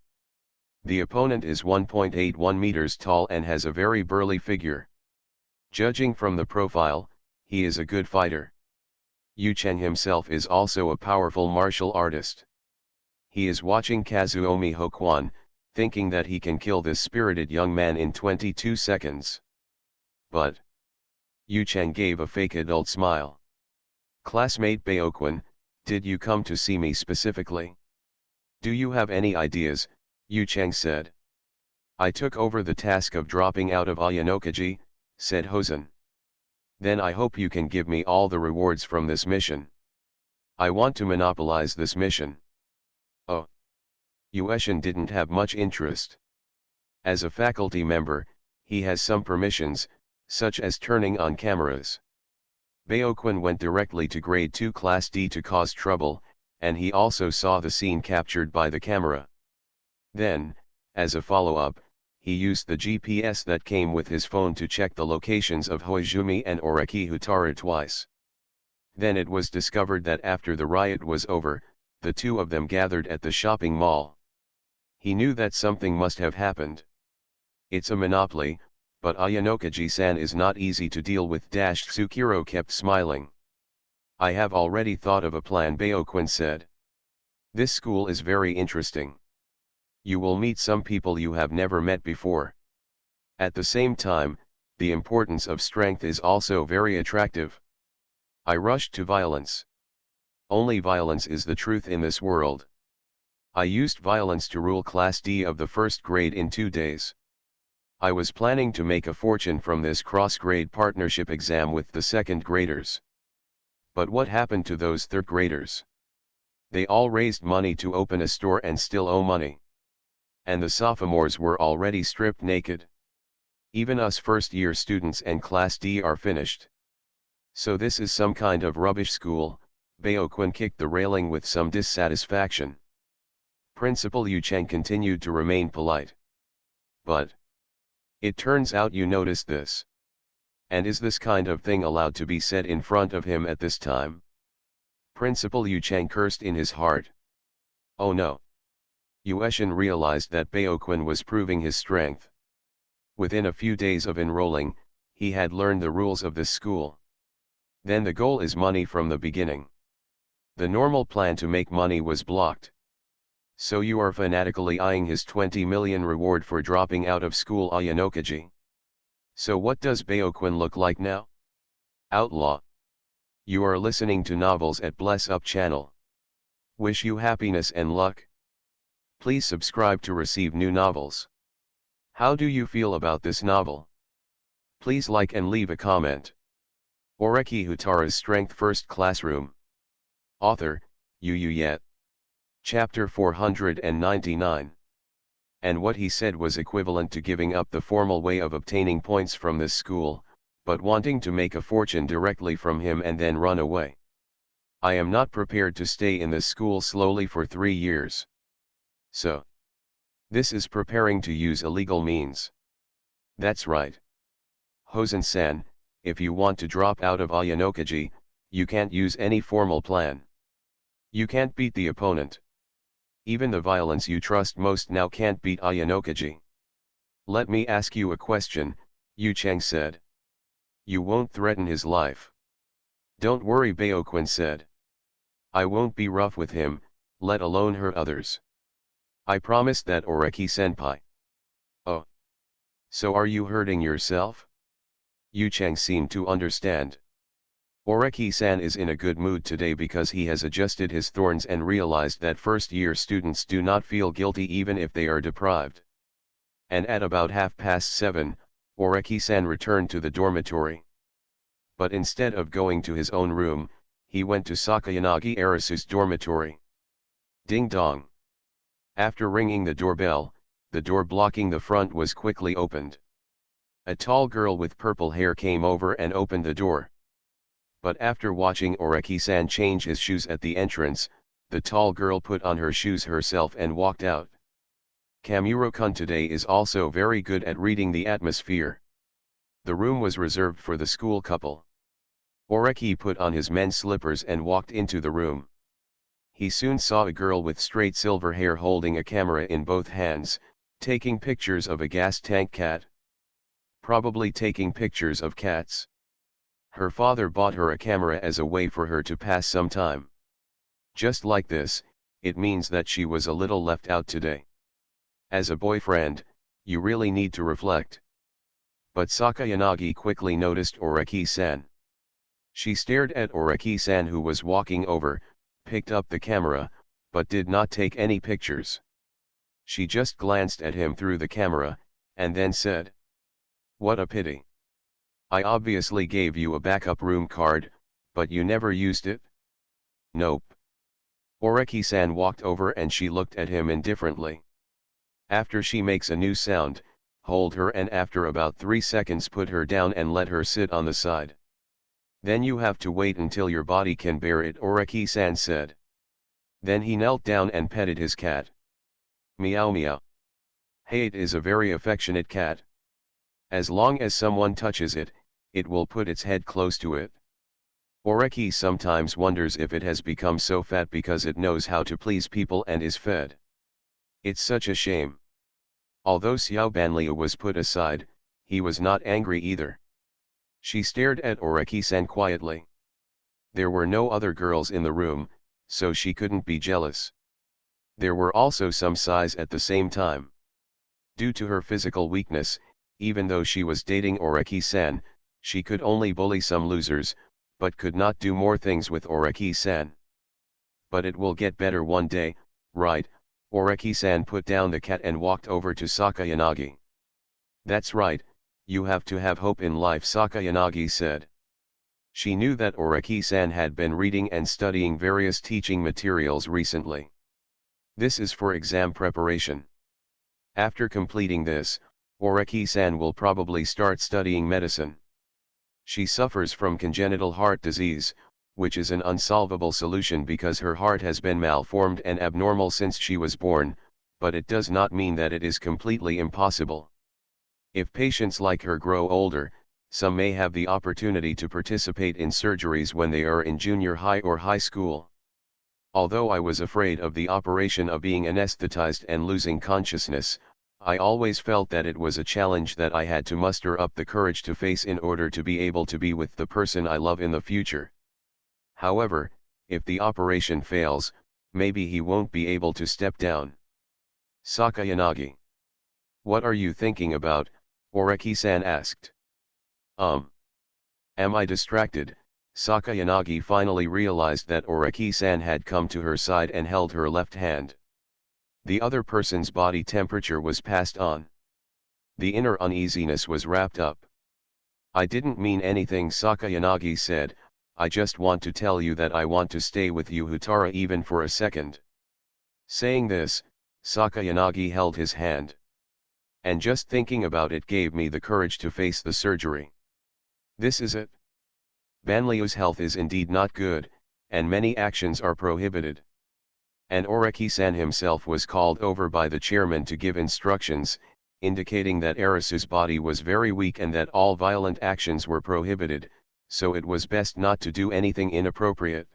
The opponent is 1.81 meters tall and has a very burly figure. Judging from the profile, he is a good fighter. Yu Cheng himself is also a powerful martial artist. He is watching Kazuomi Hokwon, thinking that he can kill this spirited young man in 22 seconds. But Yu Cheng gave a fake adult smile. Classmate Baokwon, did you come to see me specifically? Do you have any ideas? Yu Cheng said. I took over the task of dropping out of Ayanokaji, said Hosen. Then I hope you can give me all the rewards from this mission. I want to monopolize this mission. Oh. Ueshin didn't have much interest. As a faculty member, he has some permissions, such as turning on cameras. Baokwon went directly to grade 2 class D to cause trouble, and he also saw the scene captured by the camera. Then, as a follow-up, he used the GPS that came with his phone to check the locations of Hoizumi and Oreki Houtarou twice. Then it was discovered that after the riot was over, the two of them gathered at the shopping mall. He knew that something must have happened. It's a monopoly, but Ayanokaji-san is not easy to deal with. Tsukiro kept smiling. I have already thought of a plan, Baokwon said. This school is very interesting. You will meet some people you have never met before. At the same time, the importance of strength is also very attractive. I rushed to violence. Only violence is the truth in this world. I used violence to rule Class D of the first grade in 2 days. I was planning to make a fortune from this cross-grade partnership exam with the second graders. But what happened to those third graders? They all raised money to open a store and still owe money. And the sophomores were already stripped naked. Even us first-year students and Class D are finished. So this is some kind of rubbish school. Baokwon kicked the railing with some dissatisfaction. Principal Yu Cheng continued to remain polite. But it turns out you noticed this. And is this kind of thing allowed to be said in front of him at this time? Principal Yu Cheng cursed in his heart. Oh no. Ueshin realized that Baokwon was proving his strength. Within a few days of enrolling, he had learned the rules of this school. Then the goal is money from the beginning. The normal plan to make money was blocked. So you are fanatically eyeing his 20 million reward for dropping out of school Ayanokaji. So what does Baokwon look like now? Outlaw. You are listening to novels at Bless Up channel. Wish you happiness and luck. Please subscribe to receive new novels. How do you feel about this novel? Please like and leave a comment. Oreki Houtarou's Strength First Classroom. Author, Yu Yet. Chapter 499. And what he said was equivalent to giving up the formal way of obtaining points from this school, but wanting to make a fortune directly from him and then run away. I am not prepared to stay in this school slowly for 3 years. So, this is preparing to use illegal means. That's right. Hosen-san, if you want to drop out of Ayanokaji, you can't use any formal plan. You can't beat the opponent. Even the violence you trust most now can't beat Ayanokaji. Let me ask you a question, Yu Cheng said. You won't threaten his life. Don't worry, Baoquin said. I won't be rough with him, let alone hurt others. I promise that, Oreki-senpai. Oh. So are you hurting yourself? Yu Cheng seemed to understand. Oreki-san is in a good mood today because he has adjusted his thorns and realized that first-year students do not feel guilty even if they are deprived. And at about 7:30, Oreki-san returned to the dormitory. But instead of going to his own room, he went to Sakayanagi Arisu's dormitory. Ding dong. After ringing the doorbell, the door blocking the front was quickly opened. A tall girl with purple hair came over and opened the door. But after watching Oreki-san change his shoes at the entrance, the tall girl put on her shoes herself and walked out. Kamuro-kun today is also very good at reading the atmosphere. The room was reserved for the school couple. Oreki put on his men's slippers and walked into the room. He soon saw a girl with straight silver hair holding a camera in both hands, taking pictures of a gas tank cat. Probably taking pictures of cats. Her father bought her a camera as a way for her to pass some time. Just like this, it means that she was a little left out today. As a boyfriend, you really need to reflect. But Sakayanagi quickly noticed Oreki-san. She stared at Oreki-san, who was walking over, picked up the camera, but did not take any pictures. She just glanced at him through the camera, and then said, "What a pity. I obviously gave you a backup room card, but you never used it?" "Nope." Oreki-san walked over and she looked at him indifferently. After she makes a new sound, hold her, and after about 3 seconds put her down and let her sit on the side. Then you have to wait until your body can bear it, Oreki-san said. Then he knelt down and petted his cat. Meow meow. Hey, it is a very affectionate cat. As long as someone touches it, it will put its head close to it. Oreki sometimes wonders if it has become so fat because it knows how to please people and is fed. It's such a shame. Although Xiao Banliu was put aside, he was not angry either. She stared at Oreki-san quietly. There were no other girls in the room, so she couldn't be jealous. There were also some sighs at the same time. Due to her physical weakness, even though she was dating Oreki-san, she could only bully some losers, but could not do more things with Oreki-san. But it will get better one day, right? Oreki-san put down the cat and walked over to Sakayanagi. That's right, you have to have hope in life, Sakayanagi said. She knew that Oreki-san had been reading and studying various teaching materials recently. This is for exam preparation. After completing this, Oreki-san will probably start studying medicine. She suffers from congenital heart disease, which is an unsolvable solution because her heart has been malformed and abnormal since she was born, but it does not mean that it is completely impossible. If patients like her grow older, some may have the opportunity to participate in surgeries when they are in junior high or high school. Although I was afraid of the operation of being anesthetized and losing consciousness, I always felt that it was a challenge that I had to muster up the courage to face in order to be able to be with the person I love in the future. However, if the operation fails, maybe he won't be able to step down. Sakayanagi. What are you thinking about? Oreki-san asked. Am I distracted? Sakayanagi finally realized that Oreki-san had come to her side and held her left hand. The other person's body temperature was passed on. The inner uneasiness was wrapped up. I didn't mean anything, Sakayanagi said, I just want to tell you that I want to stay with you, Houtarou, even for a second. Saying this, Sakayanagi held his hand. And just thinking about it gave me the courage to face the surgery. This is it. Banliu's health is indeed not good, and many actions are prohibited. And Oreki-san himself was called over by the chairman to give instructions, indicating that Arisu's body was very weak and that all violent actions were prohibited, so it was best not to do anything inappropriate.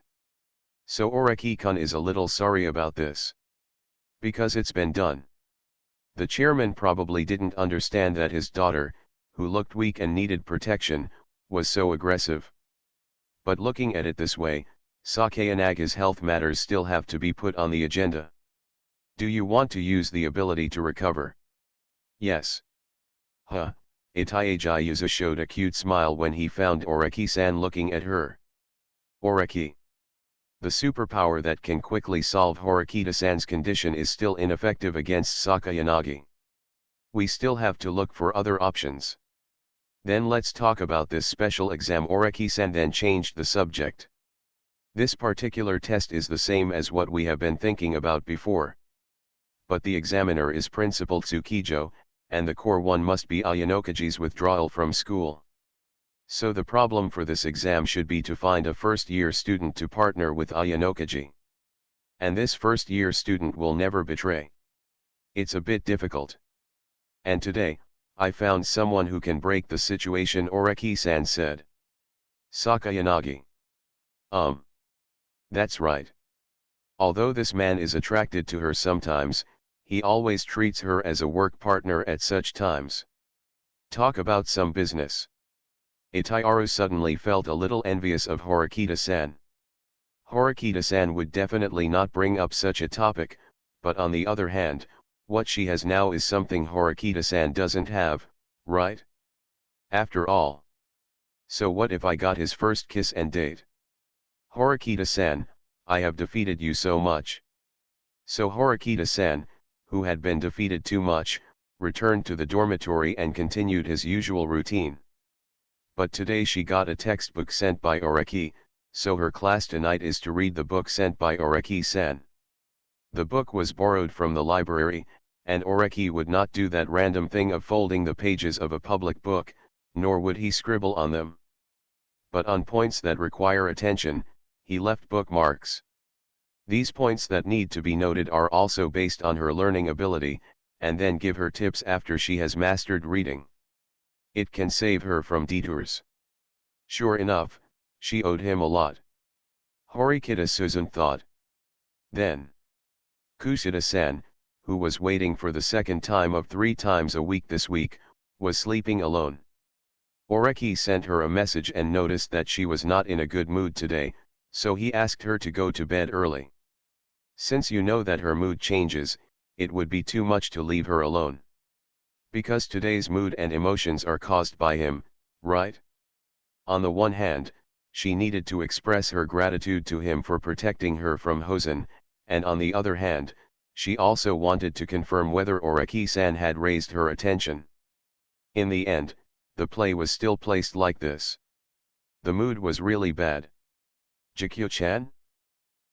So Oreki-kun is a little sorry about this. Because it's been done. The chairman probably didn't understand that his daughter, who looked weak and needed protection, was so aggressive. But looking at it this way, Sakayanaga's health matters still have to be put on the agenda. Do you want to use the ability to recover? Yes. Huh, Itaijayuza showed a cute smile when he found Oreki-san looking at her. Oreki. The superpower that can quickly solve Horikita-san's condition is still ineffective against Sakayanagi. We still have to look for other options. Then let's talk about this special exam. Oreki-san then changed the subject. This particular test is the same as what we have been thinking about before. But the examiner is Principal Tsukijo, and the core one must be Ayanokaji's withdrawal from school. So the problem for this exam should be to find a first-year student to partner with Ayanokaji. And this first-year student will never betray. It's a bit difficult. And today, I found someone who can break the situation, Oreki-san said. Sakayanagi. That's right. Although this man is attracted to her sometimes, he always treats her as a work partner at such times. Talk about some business. Itayaru suddenly felt a little envious of Horikita-san. Horikita-san would definitely not bring up such a topic, but on the other hand, what she has now is something Horikita-san doesn't have, right? After all. So what if I got his first kiss and date? Horikita-san, I have defeated you so much. So Horikita-san, who had been defeated too much, returned to the dormitory and continued his usual routine. But today she got a textbook sent by Oreki, so her class tonight is to read the book sent by Oreki-san. The book was borrowed from the library, and Oreki would not do that random thing of folding the pages of a public book, nor would he scribble on them. But on points that require attention, he left bookmarks. These points that need to be noted are also based on her learning ability, and then give her tips after she has mastered reading. It can save her from detours. Sure enough, she owed him a lot. Horikita Suzun thought. Then, Kushida-san, who was waiting for the second time of 3 times a week this week, was sleeping alone. Oreki sent her a message and noticed that she was not in a good mood today, so he asked her to go to bed early. Since you know that her mood changes, it would be too much to leave her alone. Because today's mood and emotions are caused by him, right? On the one hand, she needed to express her gratitude to him for protecting her from Hosen, and on the other hand, she also wanted to confirm whether Oreki-san had raised her attention. In the end, the play was still placed like this. The mood was really bad. Jikyo-chan?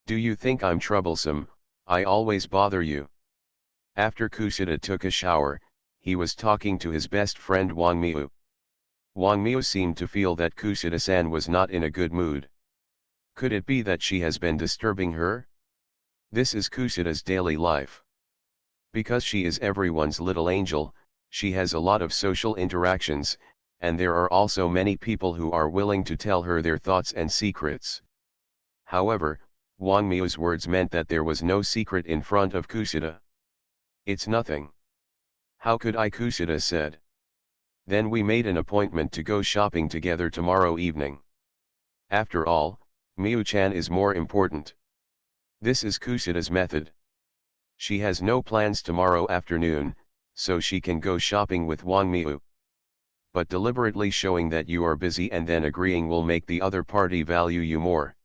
Do you think I'm troublesome? I always bother you. After Kushida took a shower, he was talking to his best friend Wangmiu. Wangmiu seemed to feel that Kushida-san was not in a good mood. Could it be that she has been disturbing her? This is Kushida's daily life. Because she is everyone's little angel, she has a lot of social interactions, and there are also many people who are willing to tell her their thoughts and secrets. However, Wangmiu's words meant that there was no secret in front of Kushida. It's nothing. How could I? Kushida said. Then we made an appointment to go shopping together tomorrow evening. After all, Miu-chan is more important. This is Kushida's method. She has no plans tomorrow afternoon, so she can go shopping with Wangmiu. But deliberately showing that you are busy and then agreeing will make the other party value you more.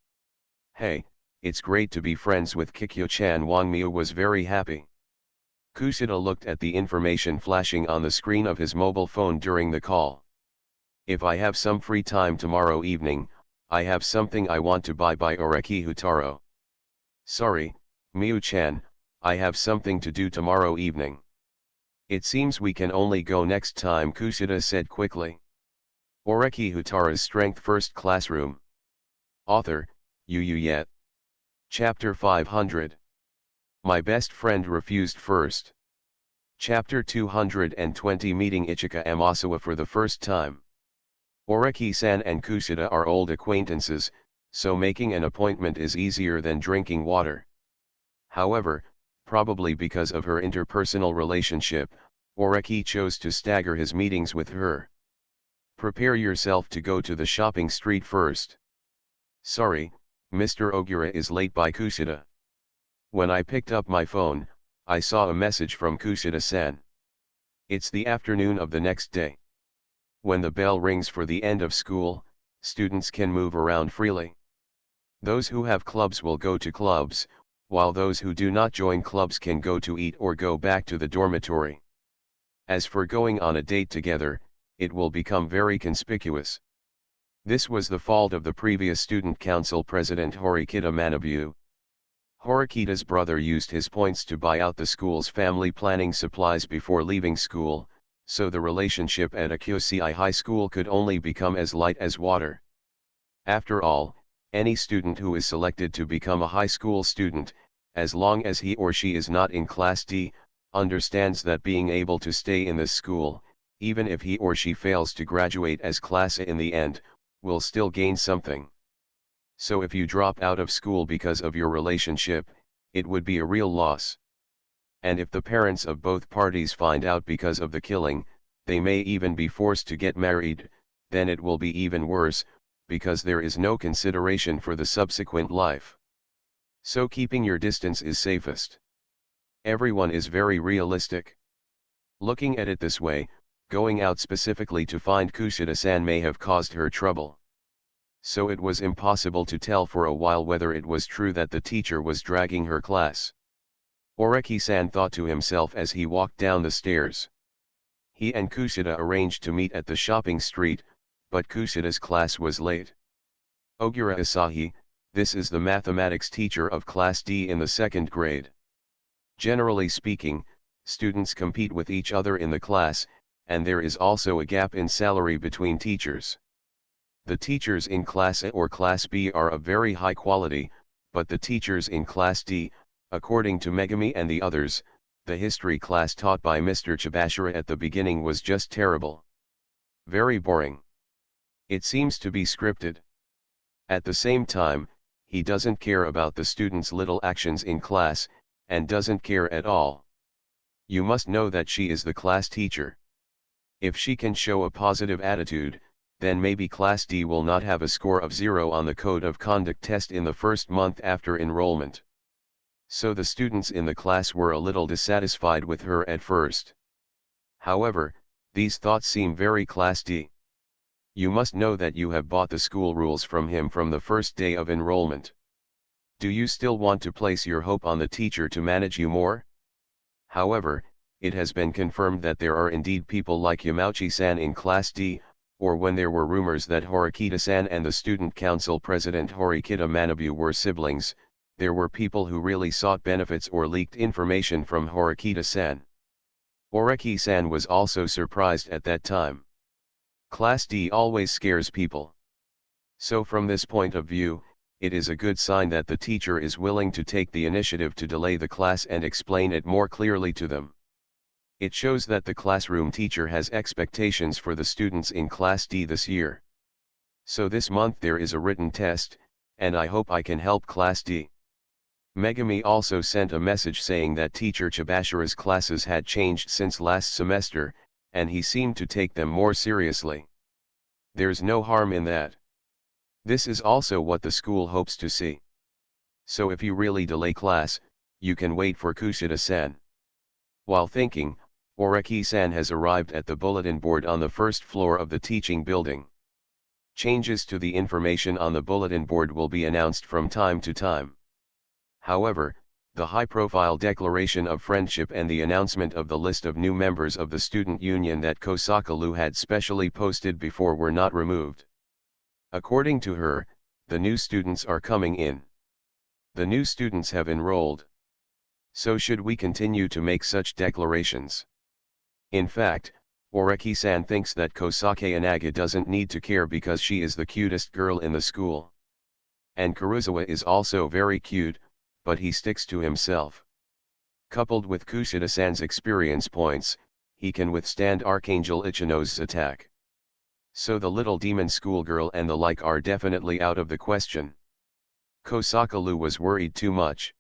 Hey, it's great to be friends with Kikyo-chan. Wangmiu was very happy. Kushida looked at the information flashing on the screen of his mobile phone during the call. If I have some free time tomorrow evening, I have something I want to buy by Oreki Houtarou. Sorry, Miu-chan, I have something to do tomorrow evening. It seems we can only go next time, Kushida said quickly. Oreki Houtarou's Strength First Classroom. Author, Yu Yet. Chapter 500. My best friend refused first. Chapter 220 Meeting Ichika Amasawa for the first time. Oreki-san and Kushida are old acquaintances, so making an appointment is easier than drinking water. However, probably because of her interpersonal relationship, Oreki chose to stagger his meetings with her. Prepare yourself to go to the shopping street first. Sorry, Mr. Ogura is late by Kushida. When I picked up my phone, I saw a message from Kushida-san. It's the afternoon of the next day. When the bell rings for the end of school, students can move around freely. Those who have clubs will go to clubs, while those who do not join clubs can go to eat or go back to the dormitory. As for going on a date together, it will become very conspicuous. This was the fault of the previous student council president Horikita Manabu. Horikita's brother used his points to buy out the school's family planning supplies before leaving school, so the relationship at Akyosei High School could only become as light as water. After all, any student who is selected to become a high school student, as long as he or she is not in Class D, understands that being able to stay in this school, even if he or she fails to graduate as Class A in the end, will still gain something. So if you drop out of school because of your relationship, it would be a real loss. And if the parents of both parties find out because of the killing, they may even be forced to get married, then it will be even worse, because there is no consideration for the subsequent life. So keeping your distance is safest. Everyone is very realistic. Looking at it this way, going out specifically to find Kushida-san may have caused her trouble. So it was impossible to tell for a while whether it was true that the teacher was dragging her class. Oreki-san thought to himself as he walked down the stairs. He and Kushida arranged to meet at the shopping street, but Kushida's class was late. Ogura Asahi, this is the mathematics teacher of Class D in the second grade. Generally speaking, students compete with each other in the class, and there is also a gap in salary between teachers. The teachers in Class A or Class B are of very high quality, but the teachers in Class D, according to Megami and the others, the history class taught by Mr. Chibashira at the beginning was just terrible. Very boring. It seems to be scripted. At the same time, he doesn't care about the students' little actions in class, and doesn't care at all. You must know that she is the class teacher. If she can show a positive attitude, then maybe Class D will not have a score of 0 on the Code of Conduct test in the first month after enrollment. So the students in the class were a little dissatisfied with her at first. However, these thoughts seem very Class D. You must know that you have bought the school rules from him from the first day of enrollment. Do you still want to place your hope on the teacher to manage you more? However, it has been confirmed that there are indeed people like Yamauchi-san in Class D, or when there were rumors that Horikita-san and the student council president Horikita Manabu were siblings, there were people who really sought benefits or leaked information from Horikita-san. Oreki-san was also surprised at that time. Class D always scares people. So from this point of view, it is a good sign that the teacher is willing to take the initiative to delay the class and explain it more clearly to them. It shows that the classroom teacher has expectations for the students in Class D this year. So this month there is a written test, and I hope I can help Class D. Megami also sent a message saying that teacher Chibashira's classes had changed since last semester, and he seemed to take them more seriously. There's no harm in that. This is also what the school hopes to see. So if you really delay class, you can wait for Kushida-san. While thinking, Oreki-san has arrived at the bulletin board on the first floor of the teaching building. Changes to the information on the bulletin board will be announced from time to time. However, the high-profile declaration of friendship and the announcement of the list of new members of the student union that Kosakalu had specially posted before were not removed. According to her, the new students are coming in. The new students have enrolled. So should we continue to make such declarations? In fact, Oreki-san thinks that Kosake Inaga doesn't need to care because she is the cutest girl in the school. And Kuruzawa is also very cute, but he sticks to himself. Coupled with Kushida-san's experience points, he can withstand Archangel Ichino's attack. So the little demon schoolgirl and the like are definitely out of the question. Kosakalu was worried too much.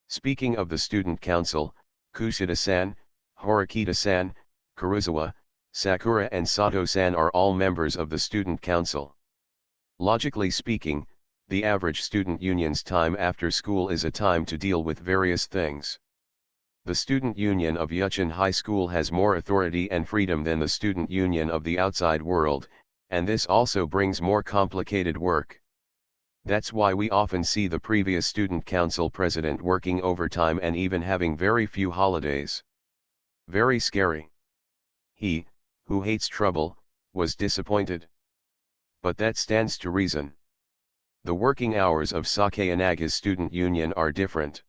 Speaking of the student council, Kushida-san, Horikita-san, Kuruzawa, Sakura and Sato-san are all members of the student council. Logically speaking, the average student union's time after school is a time to deal with various things. The student union of Yuchin High School has more authority and freedom than the student union of the outside world, and this also brings more complicated work. That's why we often see the previous student council president working overtime and even having very few holidays. Very scary. He, who hates trouble, was disappointed. But that stands to reason. The working hours of Sakayanaga's student union are different.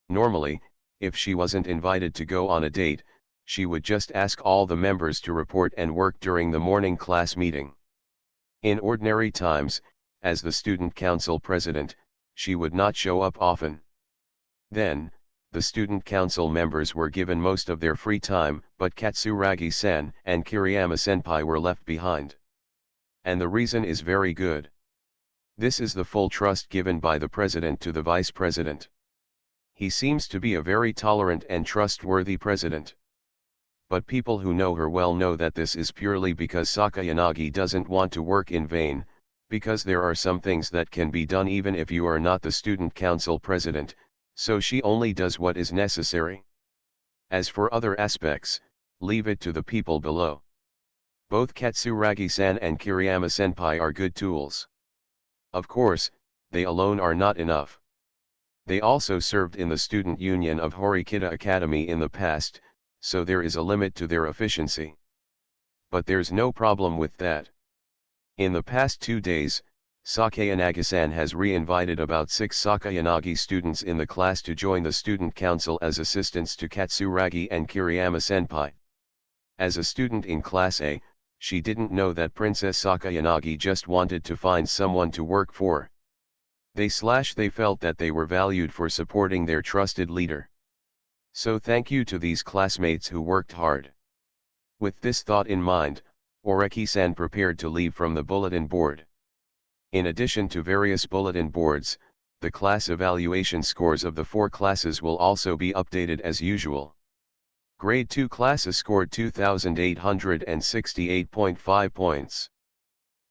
Normally, if she wasn't invited to go on a date, she would just ask all the members to report and work during the morning class meeting. In ordinary times, as the student council president, she would not show up often. Then, the student council members were given most of their free time, but Katsuragi-san and Kiriyama-senpai were left behind. And the reason is very good. This is the full trust given by the president to the vice president. He seems to be a very tolerant and trustworthy president. But people who know her well know that this is purely because Sakayanagi doesn't want to work in vain, because there are some things that can be done even if you are not the student council president, so she only does what is necessary. As for other aspects, leave it to the people below. Both Katsuragi-san and Kiriyama-senpai are good tools. Of course, they alone are not enough. They also served in the student union of Horikita Academy in the past, so there is a limit to their efficiency. But there's no problem with that. In the past 2 days, Sakayanagi-san has re-invited about 6 Sakayanagi students in the class to join the student council as assistants to Katsuragi and Kiriyama-senpai. As a student in Class A, she didn't know that Princess Sakayanagi just wanted to find someone to work for. They felt that they were valued for supporting their trusted leader. So thank you to these classmates who worked hard. With this thought in mind, Oreki-san prepared to leave from the bulletin board. In addition to various bulletin boards, the class evaluation scores of the 4 classes will also be updated as usual. Grade 2 classes scored 2,868.5 points.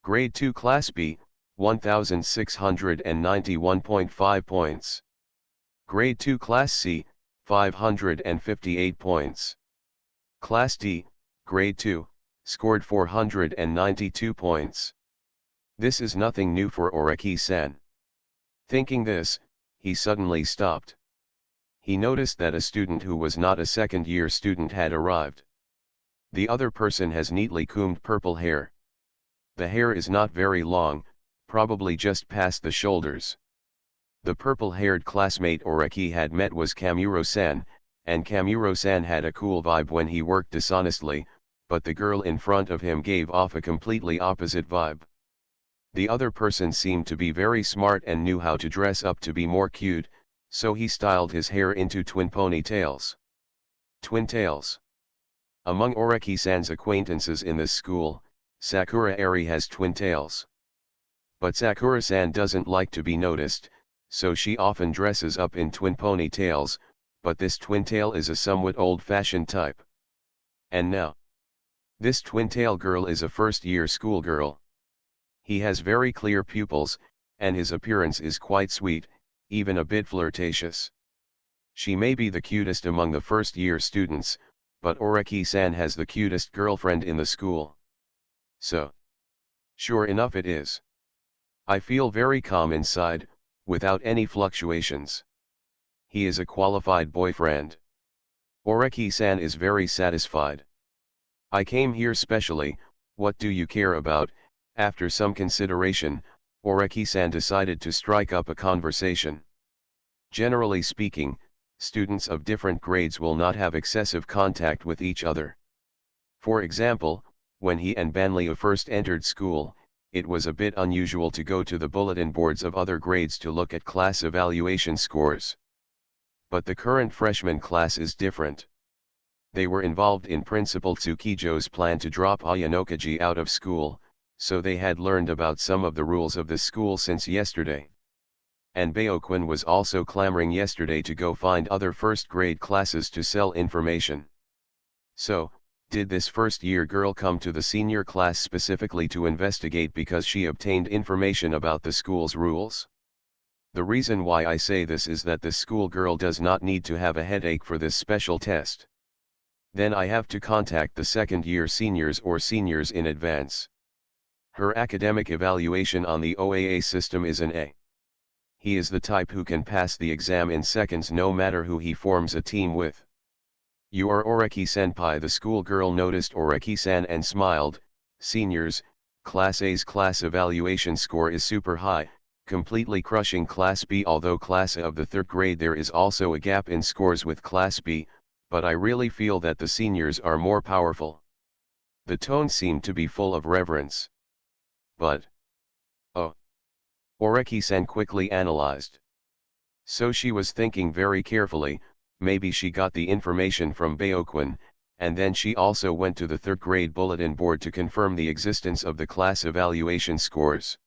Grade 2 Class B, 1,691.5 points. Grade 2 Class C, 558 points. Class D, Grade 2, scored 492 points. This is nothing new for Oreki-san. Thinking this, he suddenly stopped. He noticed that a student who was not a second-year student had arrived. The other person has neatly combed purple hair. The hair is not very long, probably just past the shoulders. The purple-haired classmate Oreki had met was Kamuro-san, and Kamuro-san had a cool vibe when he worked dishonestly, but the girl in front of him gave off a completely opposite vibe. The other person seemed to be very smart and knew how to dress up to be more cute, so he styled his hair into twin ponytails. Twin tails. Among Oreki-san's acquaintances in this school, Sakura Eri has twin tails. But Sakura-san doesn't like to be noticed, so she often dresses up in twin ponytails, but this twin tail is a somewhat old-fashioned type. And now, this twin tail girl is a first-year schoolgirl. He has very clear pupils, and his appearance is quite sweet, even a bit flirtatious. She may be the cutest among the first-year students, but Oreki-san has the cutest girlfriend in the school. So, sure enough it is. I feel very calm inside, without any fluctuations. He is a qualified boyfriend. Oreki-san is very satisfied. I came here specially, what do you care about? After some consideration, Oreki-san decided to strike up a conversation. Generally speaking, students of different grades will not have excessive contact with each other. For example, when he and Banliu first entered school, it was a bit unusual to go to the bulletin boards of other grades to look at class evaluation scores. But the current freshman class is different. They were involved in Principal Tsukijo's plan to drop Ayanokaji out of school, so they had learned about some of the rules of the school since yesterday. And Baoquin was also clamoring yesterday to go find other first-grade classes to sell information. So, did this first-year girl come to the senior class specifically to investigate because she obtained information about the school's rules? The reason why I say this is that this schoolgirl does not need to have a headache for this special test. Then I have to contact the second-year seniors or seniors in advance. Her academic evaluation on the OAA system is an A. He is the type who can pass the exam in seconds no matter who he forms a team with. You are Oreki-senpai. The schoolgirl noticed Oreki-san and smiled. Seniors, Class A's class evaluation score is super high, completely crushing Class B. Although Class A of the third grade there is also a gap in scores with Class B, but I really feel that the seniors are more powerful. The tone seemed to be full of reverence. But, oh. Oreki-san quickly analyzed. So she was thinking very carefully. Maybe she got the information from Baoquin, and then she also went to the third grade bulletin board to confirm the existence of the class evaluation scores.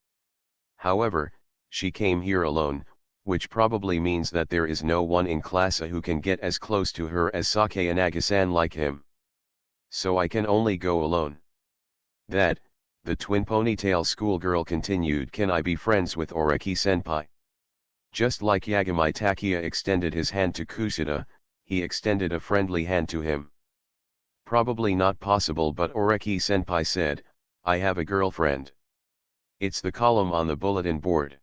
However, she came here alone, which probably means that there is no one in class A who can get as close to her as Sake Anaga-san like him. So I can only go alone. That, the twin ponytail schoolgirl continued. Can I be friends with Oreki-senpai? Just like Yagami Takia extended his hand to Kusida, he extended a friendly hand to him. Probably not possible, but Oreki-senpai said, I have a girlfriend. It's the column on the bulletin board.